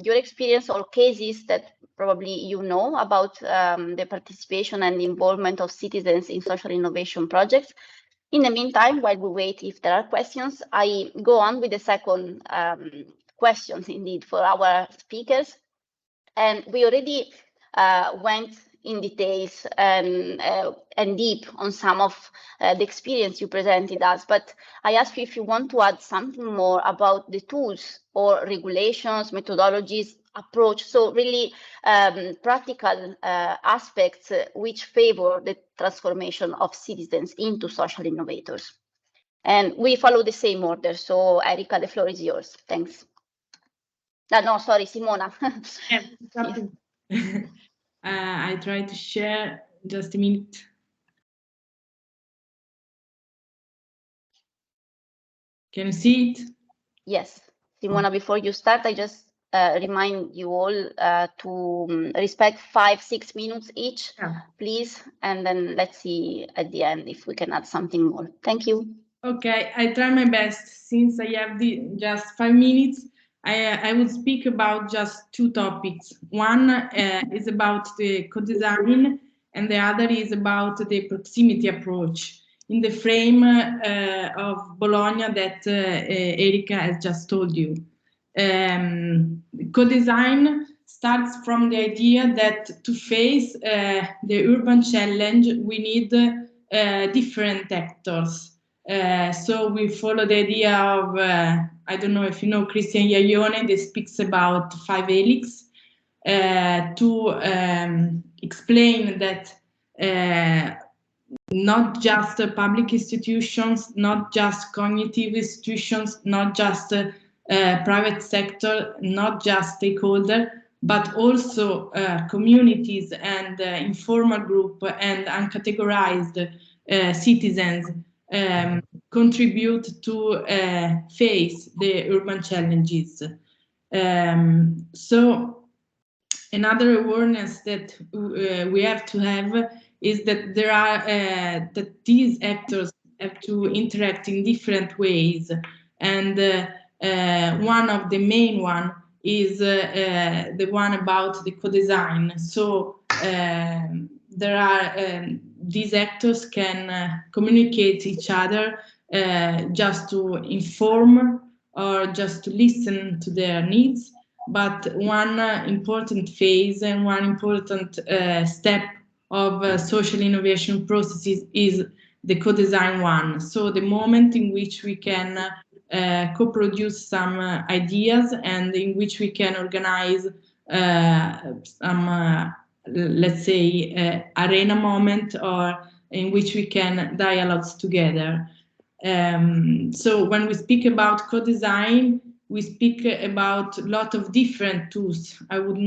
your experience or cases that probably you know about the participation and involvement of citizens in social innovation projects. In the meantime, while we wait if there are questions, I go on with the second questions indeed for our speakers. And we already went in details and deep on some of the experience you presented us, but I ask you if you want to add something more about the tools or regulations, methodologies, approach, so really practical aspects which favor the transformation of citizens into social innovators. And we follow the same order, so Erika, the floor is yours. Thanks. No, sorry, Simona. Yeah, I try to share, just a minute. Can you see it? Yes. Simona, before you start, I just remind you all to respect 5-6 minutes each, please. And then let's see at the end if we can add something more. Thank you. Okay, I try my best. Since I have just 5 minutes, I will speak about just 2 topics. One is about the co-design, and the other is about the proximity approach in the frame of Bologna that Erika has just told you. Co-design starts from the idea that to face the urban challenge, we need different actors. So we follow the idea of, I don't know if you know Christian Iaione, that speaks about 5 helix, to explain that not just public institutions, not just cognitive institutions, not just private sector, not just stakeholder, but also communities and informal group and uncategorized citizens contribute to face the urban challenges. So another awareness that we have to have is that there are that these actors have to interact in different ways, and one of the main one is the one about the co-design. So there are these actors can communicate each other just to inform or just to listen to their needs. But one important phase and one important step of social innovation processes is the co-design one. So the moment in which we can co-produce some ideas and in which we can organize some, let's say, arena moment, or in which we can dialogues together. So when we speak about co-design, we speak about a lot of different tools. I wouldn't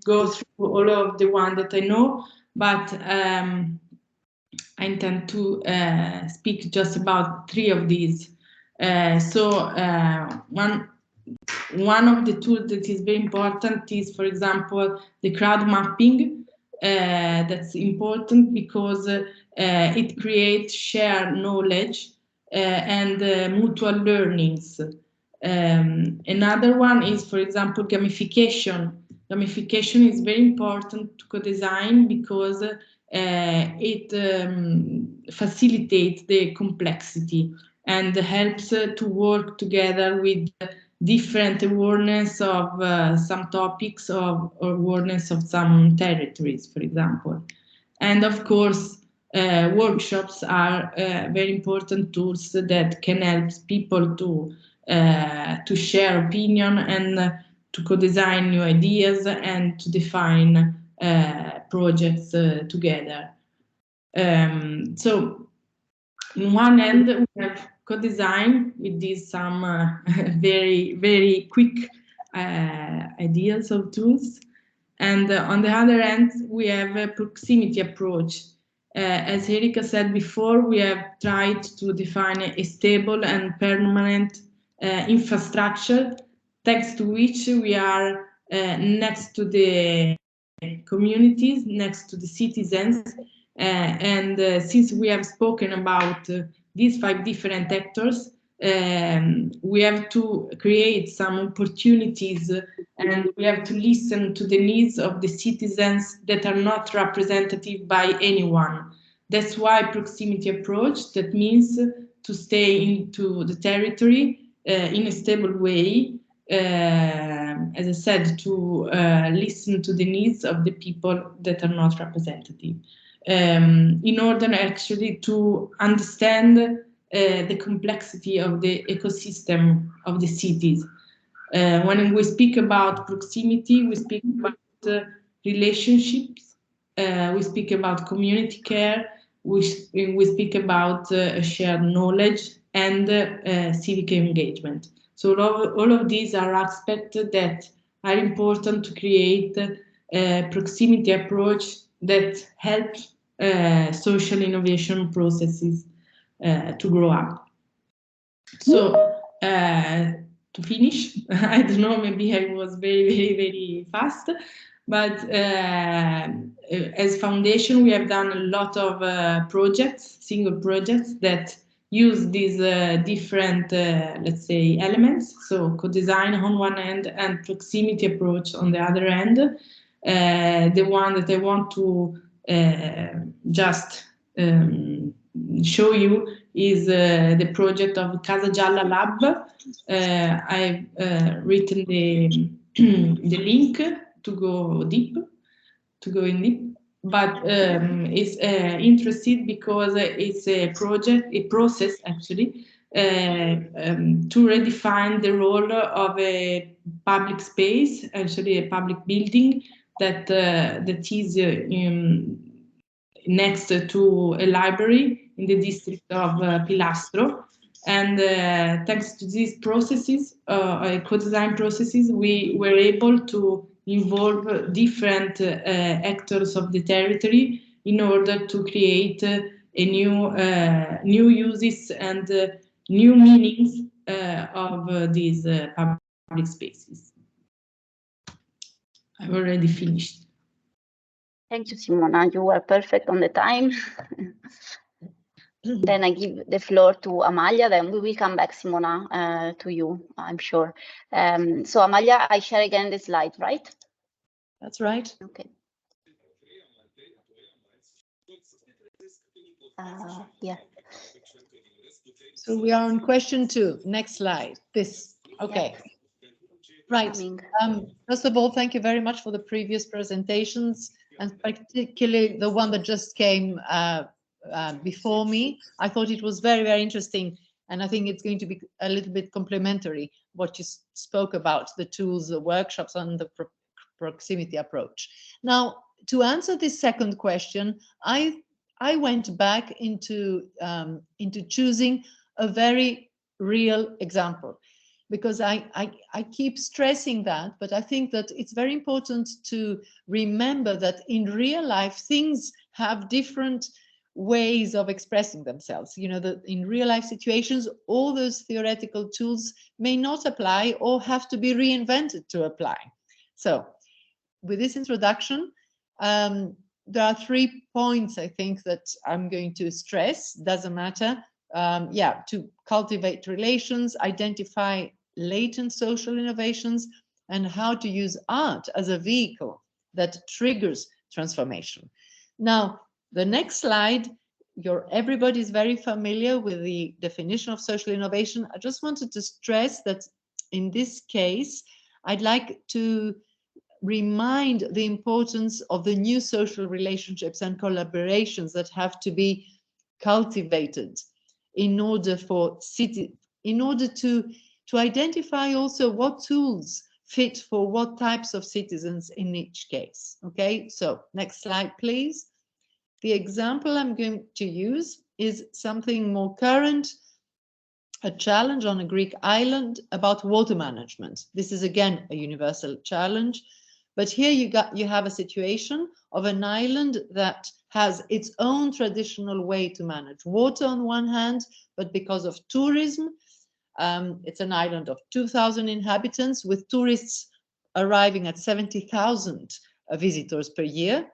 go through all of the one that I know, but I intend to speak just about 3 of these. One of the tools that is very important is, for example, the crowd mapping. That's important because it creates shared knowledge and mutual learnings. Another one is, for example, gamification. Gamification is very important to co-design because it facilitates the complexity and helps to work together with different awareness of some topics or awareness of some territories, for example. And of course, workshops are very important tools that can help people to share opinion and to co-design new ideas and to define projects together. So, on one end, we have co-design with these some very, very quick ideas of tools. And on the other end, we have a proximity approach. As Erika said before, we have tried to define a stable and permanent infrastructure, thanks to which we are next to the communities, next to the citizens. And since we have spoken about these 5 different actors, we have to create some opportunities and we have to listen to the needs of the citizens that are not representative by anyone. That's why proximity approach, that means to stay into the territory in a stable way, as I said, to listen to the needs of the people that are not representative, in order actually to understand the complexity of the ecosystem of the cities. When we speak about proximity, we speak about relationships, we speak about community care, we speak about shared knowledge and civic engagement. So all of these are aspects that are important to create a proximity approach that helps social innovation processes to grow up. So to finish, I don't know, maybe I was very, very, very fast, but as foundation, we have done a lot of projects, single projects that use these different, let's say, elements. So co-design on one end and proximity approach on the other end. The one that I want to just show you is the project of Casa Gialla Lab. I've written the link to go in deep, but it's interesting because it's a process actually to redefine the role of a public space, actually a public building that is next to a library in the district of Pilastro. And thanks to these processes, co-design processes, we were able to involve different actors of the territory in order to create a new uses and new meanings of these public spaces. I've already finished. Thank you, Simona. You were perfect on the time. Then I give the floor to Amalia, then we will come back, Simona, to you, I'm sure. So Amalia, I share again the slide, right? That's right. Okay. here. So we are on question 2. Next slide. This. Okay. Yep. Right. Coming. First of all, thank you very much for the previous presentations, and particularly the one that just came before me. I thought it was very, very interesting, and I think it's going to be a little bit complementary what you spoke about, the tools, the workshops, and the proximity approach. Now, to answer this second question, I went back into choosing a very real example, because I keep stressing that, but I think that it's very important to remember that in real life, things have different ways of expressing themselves. You know, that in real life situations, all those theoretical tools may not apply or have to be reinvented to apply. So with this introduction, there are 3 points I think that I'm going to stress. Doesn't matter. Yeah, to cultivate relations, identify latent social innovations, and how to use art as a vehicle that triggers transformation. Now, the next slide, everybody's very familiar with the definition of social innovation. I just wanted to stress that in this case, I'd like to remind the importance of the new social relationships and collaborations that have to be cultivated in order to identify also what tools fit for what types of citizens in each case. Okay, so next slide, please. The example I'm going to use is something more current, a challenge on a Greek island about water management. This is again a universal challenge, but here you have a situation of an island that has its own traditional way to manage water on one hand, but because of tourism, it's an island of 2,000 inhabitants with tourists arriving at 70,000 visitors per year.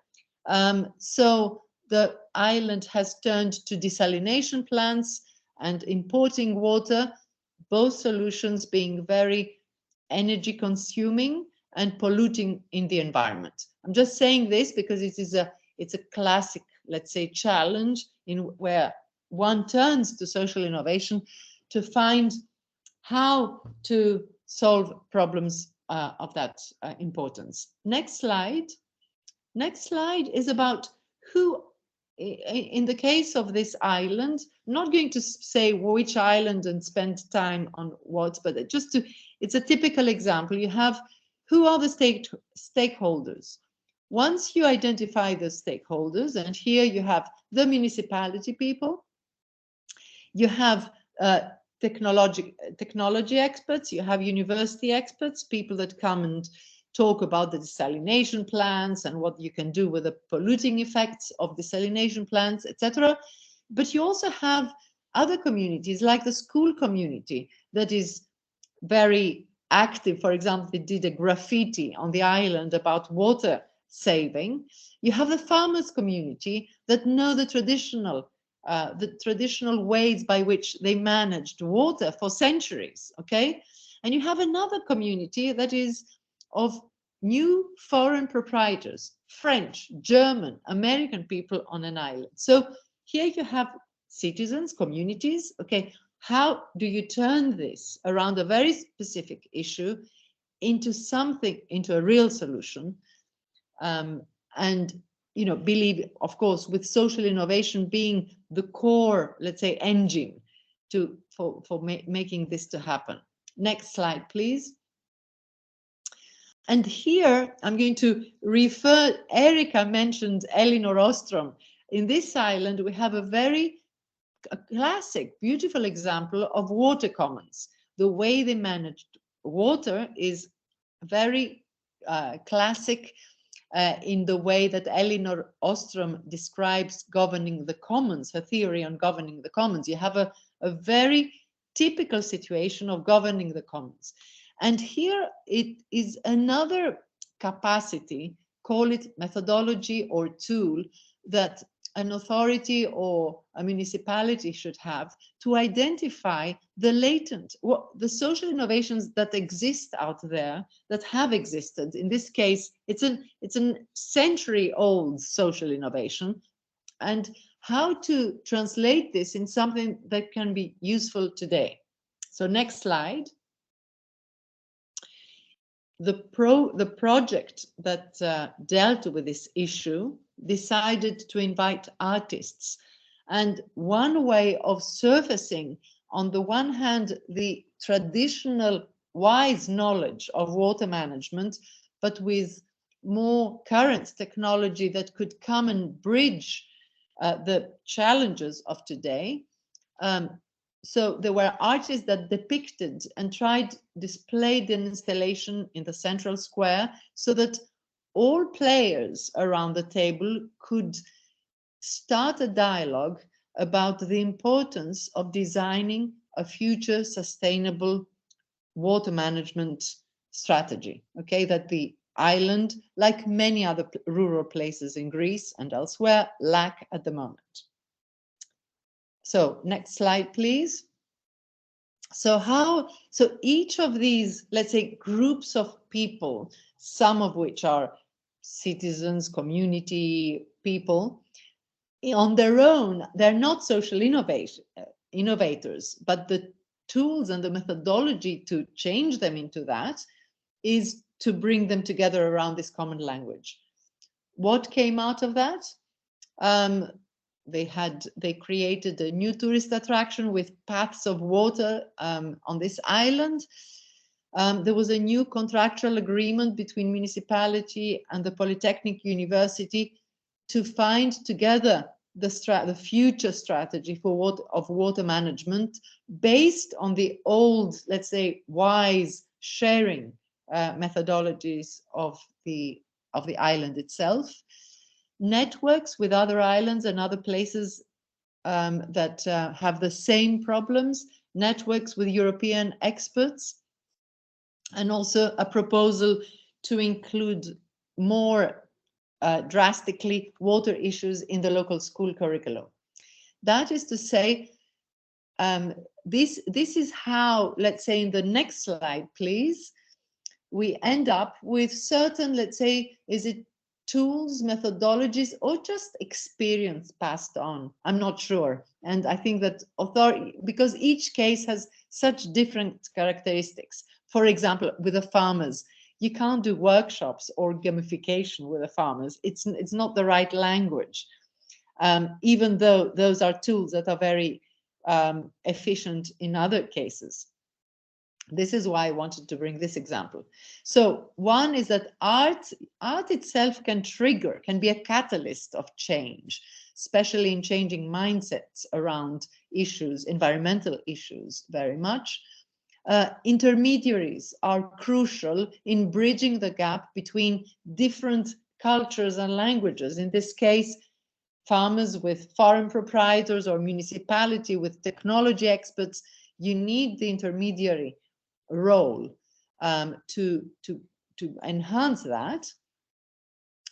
So the island has turned to desalination plants and importing water, both solutions being very energy consuming and polluting in the environment. I'm just saying this because it's a classic, let's say, challenge where one turns to social innovation to find how to solve problems of that importance. Next slide. Next slide is about who, in the case of this island, I'm not going to say which island and spend time on what, but it's a typical example. You have, who are the stakeholders? Once you identify the stakeholders, and here you have the municipality people, you have technology experts, you have university experts, people that come and talk about the desalination plants and what you can do with the polluting effects of desalination plants, etc. But you also have other communities, like the school community, that is very active. For example, they did a graffiti on the island about water saving. You have the farmers community that know the traditional ways by which they managed water for centuries, okay? And you have another community that is of new foreign proprietors, French, German, American people on an island. So here you have citizens, communities, okay? How do you turn this around a very specific issue into something, into a real solution? And you know, believe, of course, with social innovation being the core, let's say, engine for making this to happen. Next slide, please. And here I'm going to refer, Erika mentioned Elinor Ostrom. In this island, we have a classic, beautiful example of water commons. The way they managed water is very classic in the way that Elinor Ostrom describes governing the commons, her theory on governing the commons. You have a very typical situation of governing the commons. And here it is another capacity, call it methodology or tool, that an authority or a municipality should have to identify the latent, the social innovations that exist out there, that have existed. In this case, it's a century-old social innovation, and how to translate this in something that can be useful today. So next slide. The project that dealt with this issue decided to invite artists. And one way of surfacing, on the one hand, the traditional wise knowledge of water management, but with more current technology that could come and bridge the challenges of today. So there were artists that depicted and displayed an installation in the central square so that all players around the table could start a dialogue about the importance of designing a future sustainable water management strategy. Okay, that the island, like many other rural places in Greece and elsewhere, lack at the moment. So next slide, please. So each of these, let's say, groups of people, some of which are citizens, community people, on their own, they're not social innovators, but the tools and the methodology to change them into that is to bring them together around this common language. What came out of that? They created a new tourist attraction with paths of water on this island. There was a new contractual agreement between municipality and the Polytechnic University to find together the future strategy of water management based on the old, let's say, wise sharing methodologies of the island itself. Networks with other islands and other places that have the same problems, networks with European experts, and also a proposal to include more drastically water issues in the local school curriculum. That is to say, this is how, let's say in the next slide, please, we end up with certain, let's say, is it tools, methodologies, or just experience passed on? I'm not sure. And I think that because each case has such different characteristics. For example, with the farmers, you can't do workshops or gamification with the farmers. It's not the right language, even though those are tools that are very efficient in other cases. This is why I wanted to bring this example. So one is that art itself can be a catalyst of change, especially in changing mindsets around issues, environmental issues, very much. Intermediaries are crucial in bridging the gap between different cultures and languages. In this case, farmers with farm proprietors or municipality with technology experts. You need the intermediary role to enhance that.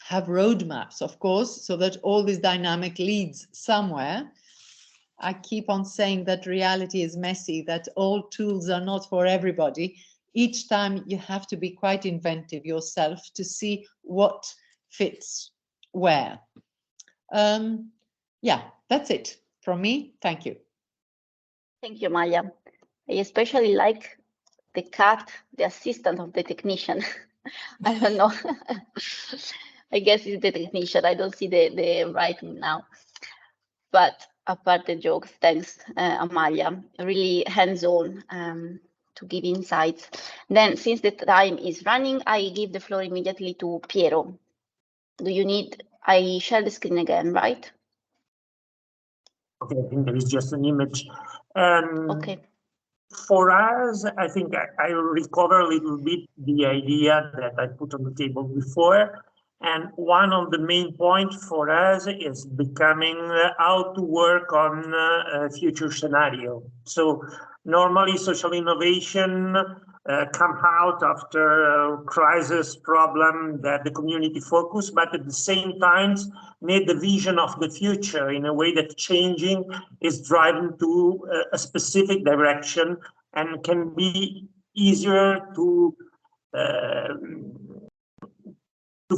Have roadmaps, of course, so that all this dynamic leads somewhere. I keep on saying that reality is messy, that all tools are not for everybody. Each time you have to be quite inventive yourself to see what fits where. Yeah, that's it from me. Thank you. Thank you, Maya. I especially like the cat, the assistant of the technician. I don't know. I guess it's the technician. I don't see the writing now. But apart the jokes, thanks, Amalia. Really hands-on to give insights. Then, since the time is running, I give the floor immediately to Piero. Do you need, I share the screen again, right? Okay, I think there is just an image. Okay. For us, I think I recover a little bit the idea that I put on the table before. And one of the main points for us is becoming how to work on a future scenario. So normally social innovation come out after a crisis problem that the community focus, but at the same time need the vision of the future in a way that changing is driving to a specific direction and can be easier to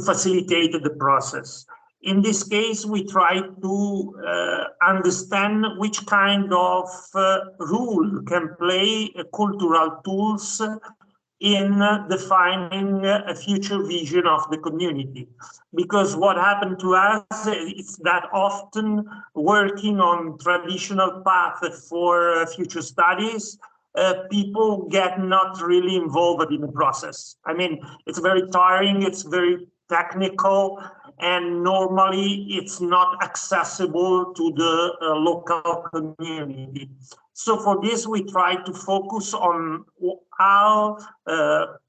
facilitate the process. In this case, we try to understand which kind of role can play cultural tools in defining a future vision of the community. Because what happened to us is that often working on traditional path for future studies, people get not really involved in the process. I mean, it's very tiring, it's very technical, and normally it's not accessible to the local community. So for this, we try to focus on how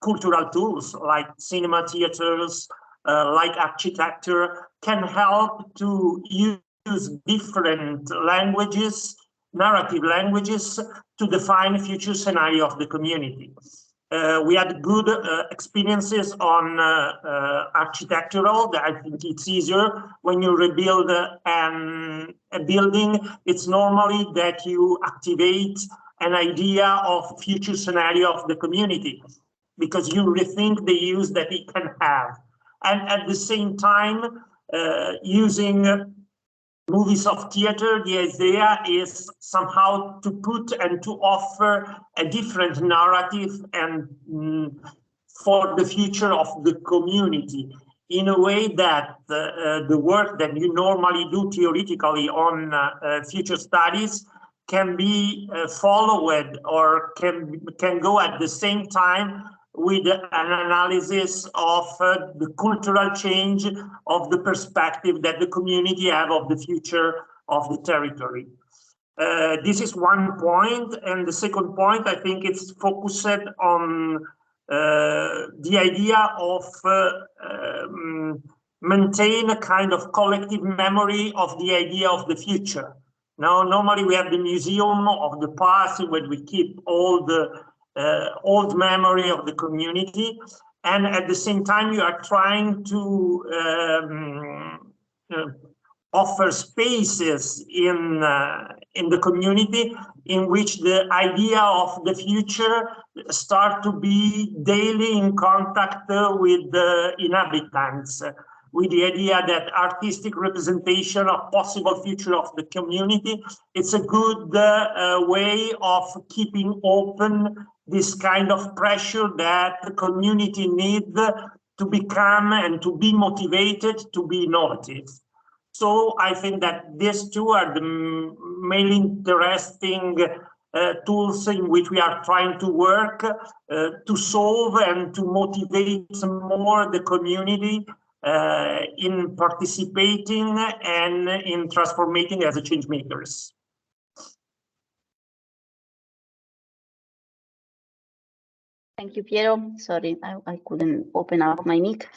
cultural tools like cinema, theaters, like architecture can help to use different languages, narrative languages, to define a future scenario of the community. We had good experiences on architectural. I think it's easier when you rebuild a building. It's normally that you activate an idea of future scenario of the community because you rethink the use that it can have. And at the same time, using movies of theater, the idea is somehow to put and to offer a different narrative and for the future of the community in a way that the work that you normally do theoretically on future studies can be followed or can go at the same time with an analysis of the cultural change of the perspective that the community have of the future of the territory. This is one point. And the second point, I think it's focused on the idea of maintain a kind of collective memory of the idea of the future. Now, normally we have the museum of the past where we keep all the old memory of the community, and at the same time you are trying to offer spaces in the community in which the idea of the future start to be daily in contact with the inhabitants, with the idea that artistic representation of possible future of the community, it's a good way of keeping open this kind of pressure that the community need to become and to be motivated to be innovative. So I think that these two are the mainly interesting tools in which we are trying to work to solve and to motivate more the community in participating and in transforming as a change makers. Thank you, Piero. Sorry, I couldn't open up my mic.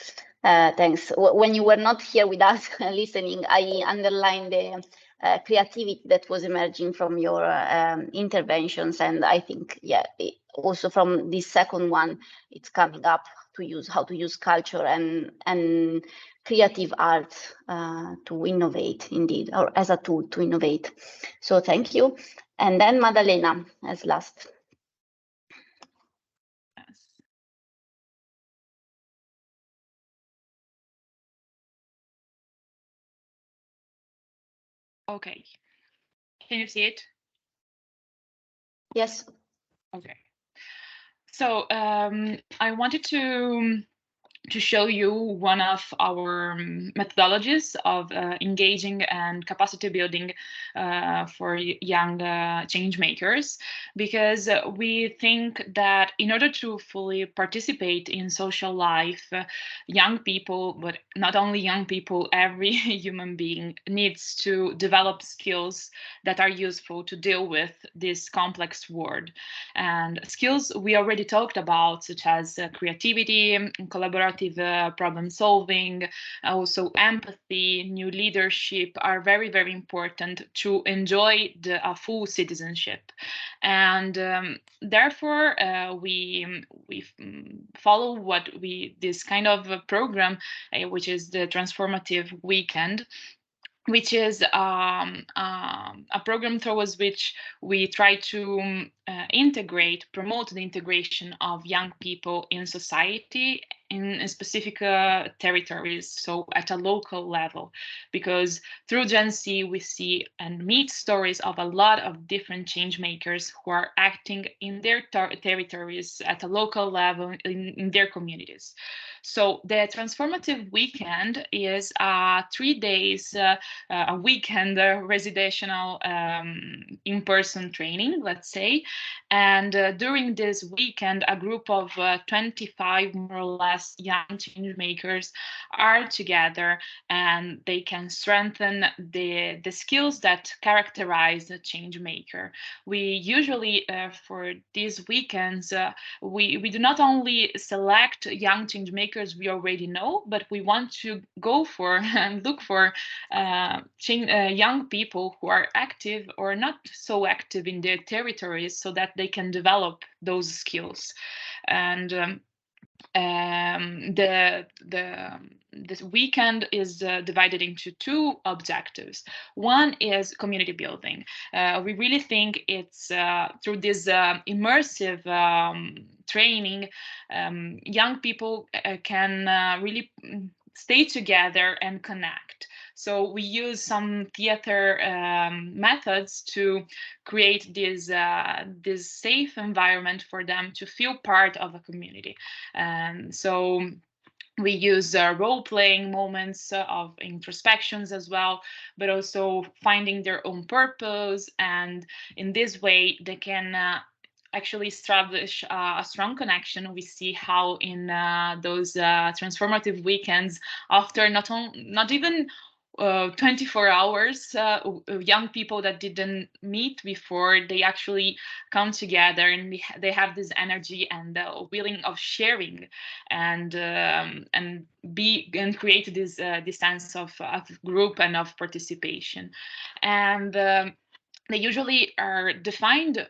Thanks. When you were not here with us listening, I underlined the creativity that was emerging from your interventions. And I think, yeah, also from this second one, it's coming up to use how to use culture and creative art to innovate, indeed, or as a tool to innovate. So thank you. And then Maddalena as last. Okay. Can you see it? Yes. Okay. So I wanted to show you one of our methodologies of engaging and capacity building for young change makers, because we think that in order to fully participate in social life, young people, but not only young people, every human being needs to develop skills that are useful to deal with this complex world. And skills we already talked about, such as creativity, collaborative problem solving, also empathy, new leadership, are very, very important to enjoy a full citizenship. And therefore, we follow this kind of program, which is the Transformative Weekend, which is a program towards which we try to promote the integration of young people in society in specific territories, so at a local level, because through Gen Z we see and meet stories of a lot of different change makers who are acting in their territories at a local level in their communities. So the transformative weekend is 3 days, a weekend residential in-person training, let's say. And during this weekend, a group of 25 more or less young change makers are together, and they can strengthen the skills that characterize a change maker. We usually, for these weekends, we do not only select young change makers we already know, but we want to go for and look for young people who are active or not so active in their territories, so that they can develop those skills. And this weekend is divided into 2 objectives. One is community building. We really think it's through this immersive training, young people can really stay together and connect. So we use some theater methods to create this safe environment for them to feel part of a community. So we use role-playing moments of introspections as well, but also finding their own purpose. And in this way, they can actually establish a strong connection. We see how in those transformative weekends, after not even 24 hours, young people that didn't meet before, they actually come together, and they have this energy and willing of sharing and create this sense of group and of participation. And they usually are defined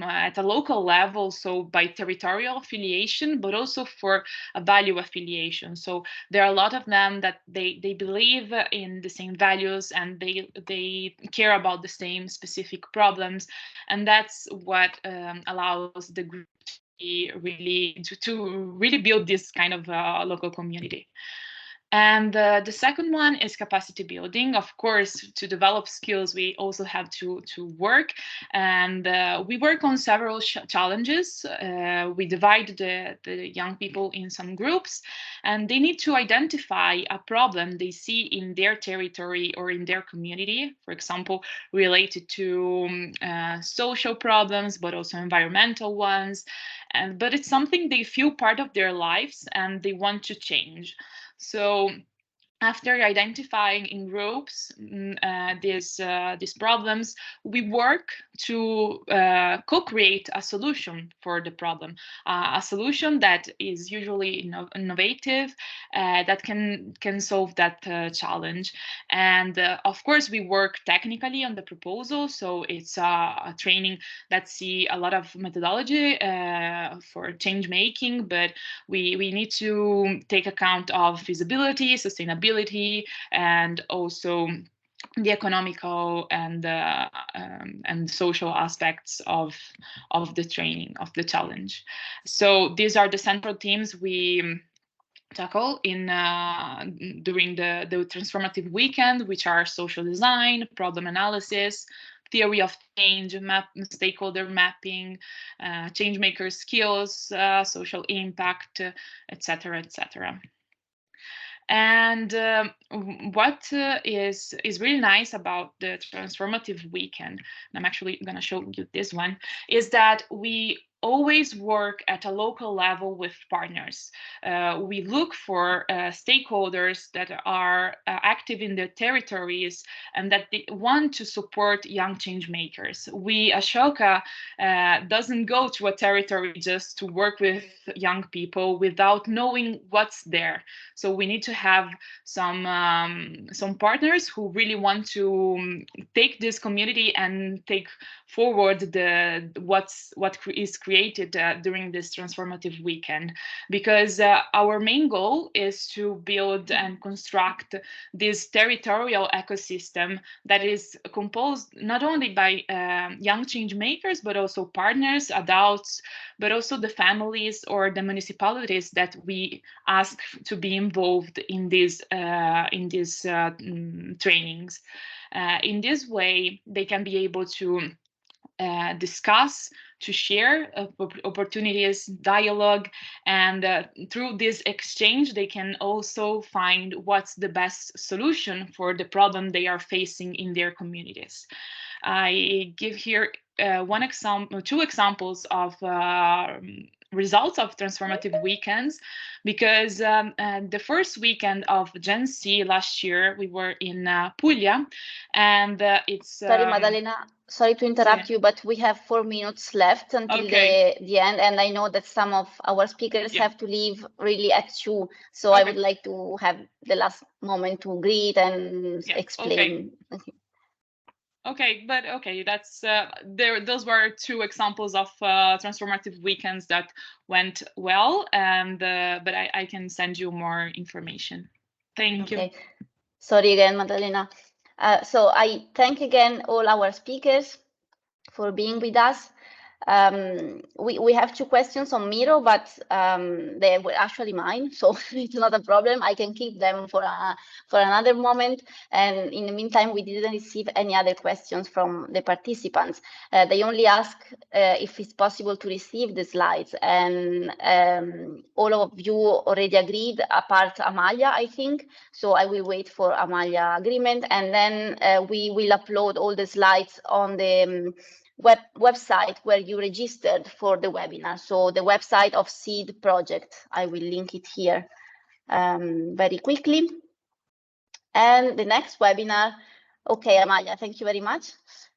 at a local level, so by territorial affiliation, but also for a value affiliation. So there are a lot of them that they believe in the same values, and they care about the same specific problems, and that's what allows the group to really build this kind of local community. And the second one is capacity building. Of course, to develop skills, we also have to work, and we work on several challenges. We divide the young people in some groups, and they need to identify a problem they see in their territory or in their community, for example, related to social problems, but also environmental ones. But it's something they feel part of their lives and they want to change. So after identifying in groups these problems, we work to co-create a solution for the problem, a solution that is usually innovative, that can solve that challenge. And of course, we work technically on the proposal, so it's a training that see a lot of methodology for change making, but we need to take account of feasibility, sustainability, and also the economical and social aspects of the training, of the challenge. So these are the central themes we tackle in during the transformative weekend, which are social design, problem analysis, theory of change, stakeholder mapping, change maker skills, social impact, etc., etc. And what is really nice about the transformative weekend, and I'm actually going to show you this one, is that we always work at a local level with partners. We look for stakeholders that are active in their territories and that they want to support young change makers. We, Ashoka, doesn't go to a territory just to work with young people without knowing what's there. So we need to have some partners who really want to take this community and take forward what is created during this transformative weekend, because our main goal is to build and construct this territorial ecosystem that is composed not only by young change makers, but also partners, adults, but also the families or the municipalities that we ask to be involved in these trainings. In this way, they can be able to discuss, to share opportunities, dialogue, and through this exchange, they can also find what's the best solution for the problem they are facing in their communities. I give here two examples of results of transformative weekends, because the first weekend of Gen Z last year, we were in Puglia, and it's... Sorry, Maddalena, sorry to interrupt you, but we have 4 minutes left until the end, and I know that some of our speakers have to leave really at 2, so I would like to have the last moment to greet and explain. Okay, but that's those were two examples of transformative weekends that went well, and but I can send you more information. Thank you. Sorry again, Maddalena. So I thank again all our speakers for being with us. We have 2 questions on Miro, but they were actually mine, so it's not a problem. I can keep them for another moment. And in the meantime, we didn't receive any other questions from the participants. They only ask if it's possible to receive the slides, and all of you already agreed, apart Amalia, I think. So I will wait for Amalia agreement, and then we will upload all the slides on the website where you registered for the webinar. So the website of SEED project, I will link it here very quickly. And the next webinar, okay, Amalia, thank you very much.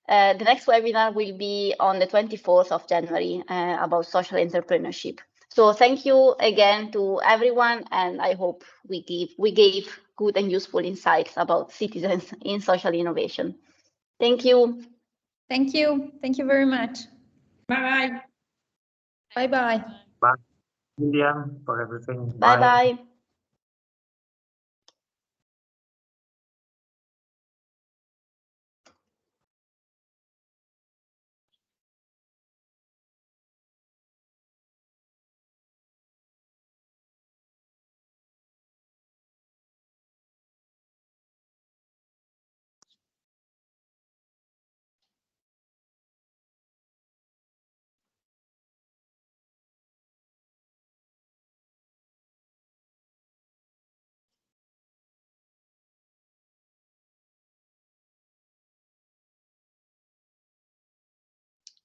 The next webinar will be on the 24th of January about social entrepreneurship. So thank you again to everyone, and I hope we gave good and useful insights about citizens in social innovation. Thank you. Thank you. Thank you very much. Bye-bye. Bye-bye. Bye, Julia, for everything. Bye-bye.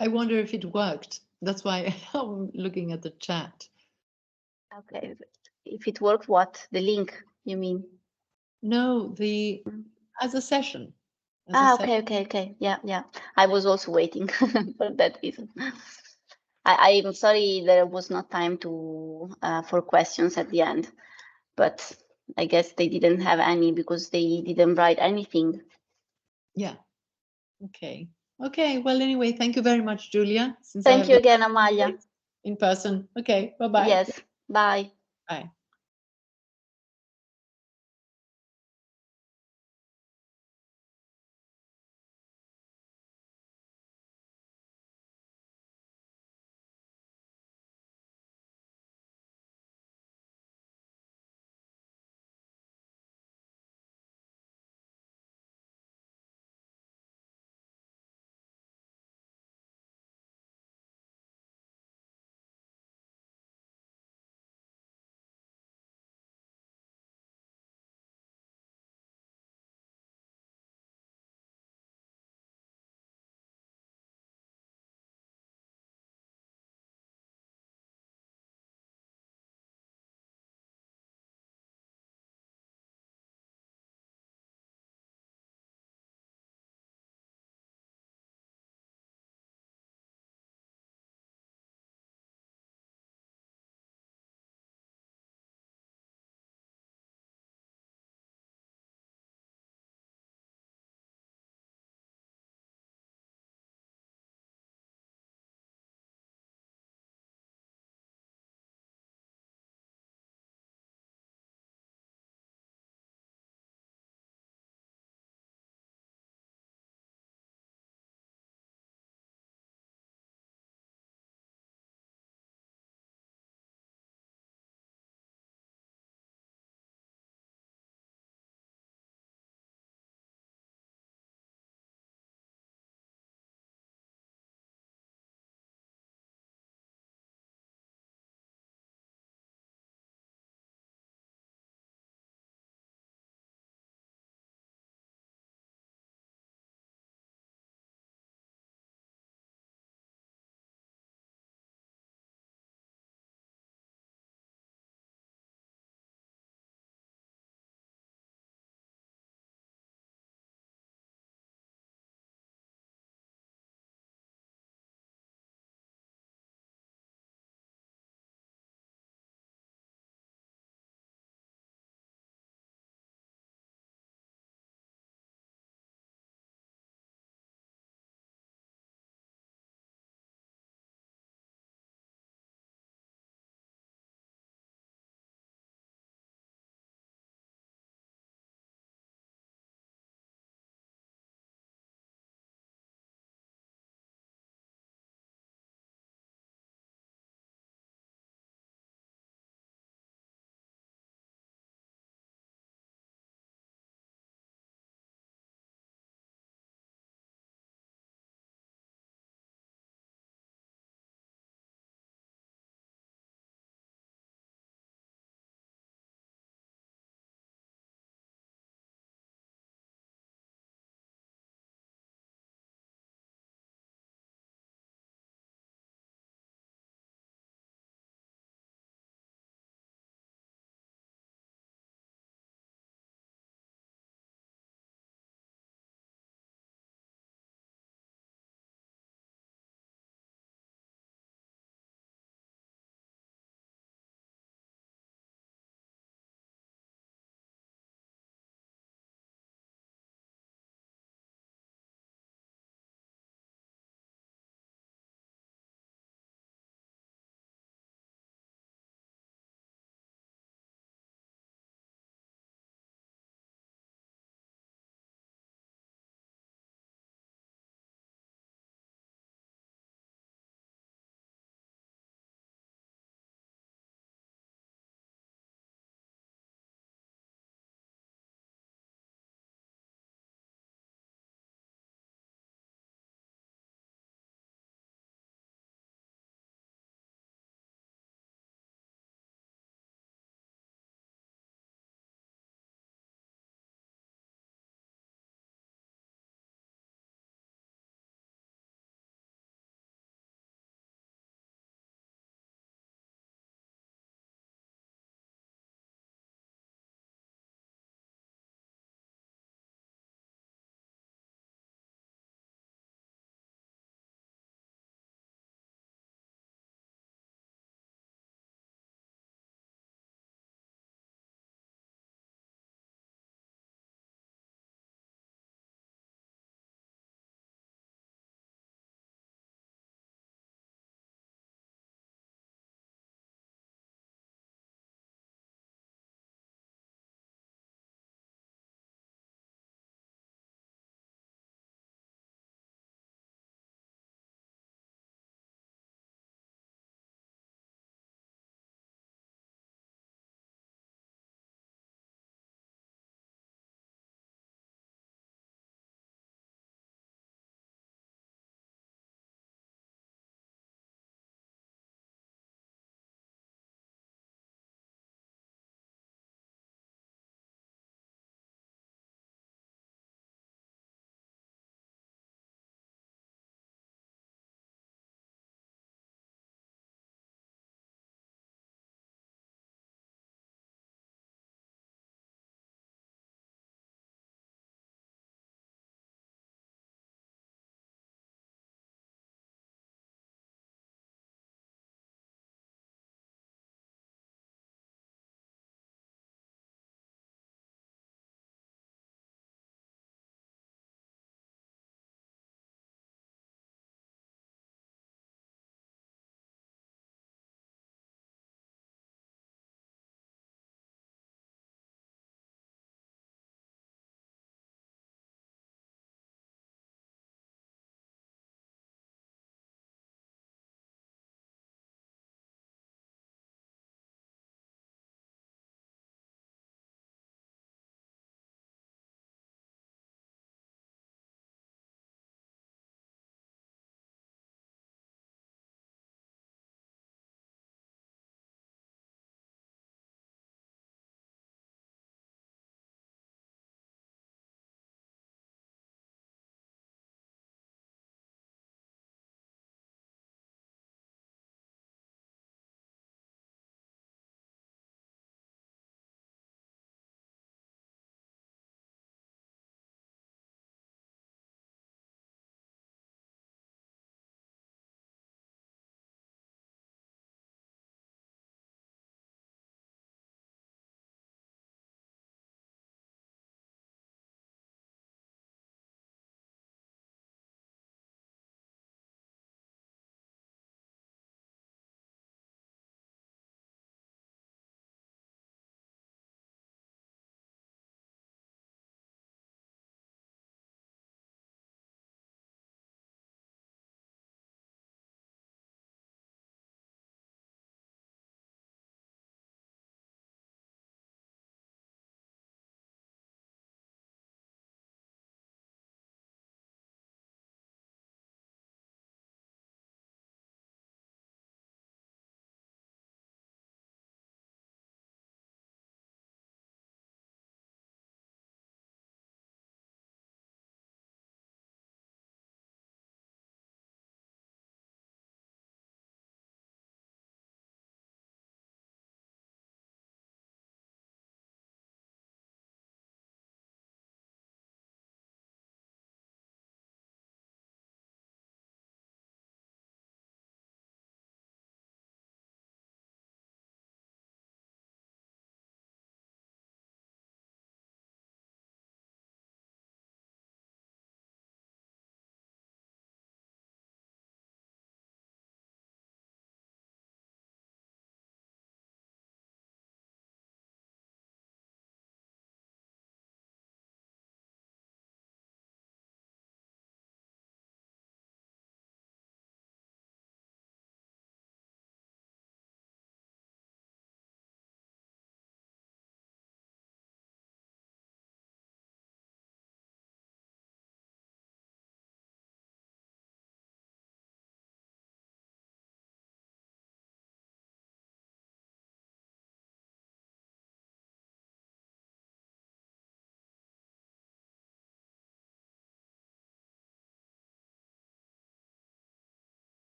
I wonder if it worked. That's why I'm looking at the chat. Okay, if it worked, what? The link, you mean? No, as a session. Okay. Yeah. I was also waiting for that reason. I'm sorry there was not time for questions at the end, but I guess they didn't have any because they didn't write anything. Yeah. Okay. Well, anyway, thank you very much, Julia. Thank you again, Amalia. In person. Okay. Bye-bye. Yes. Bye. Bye.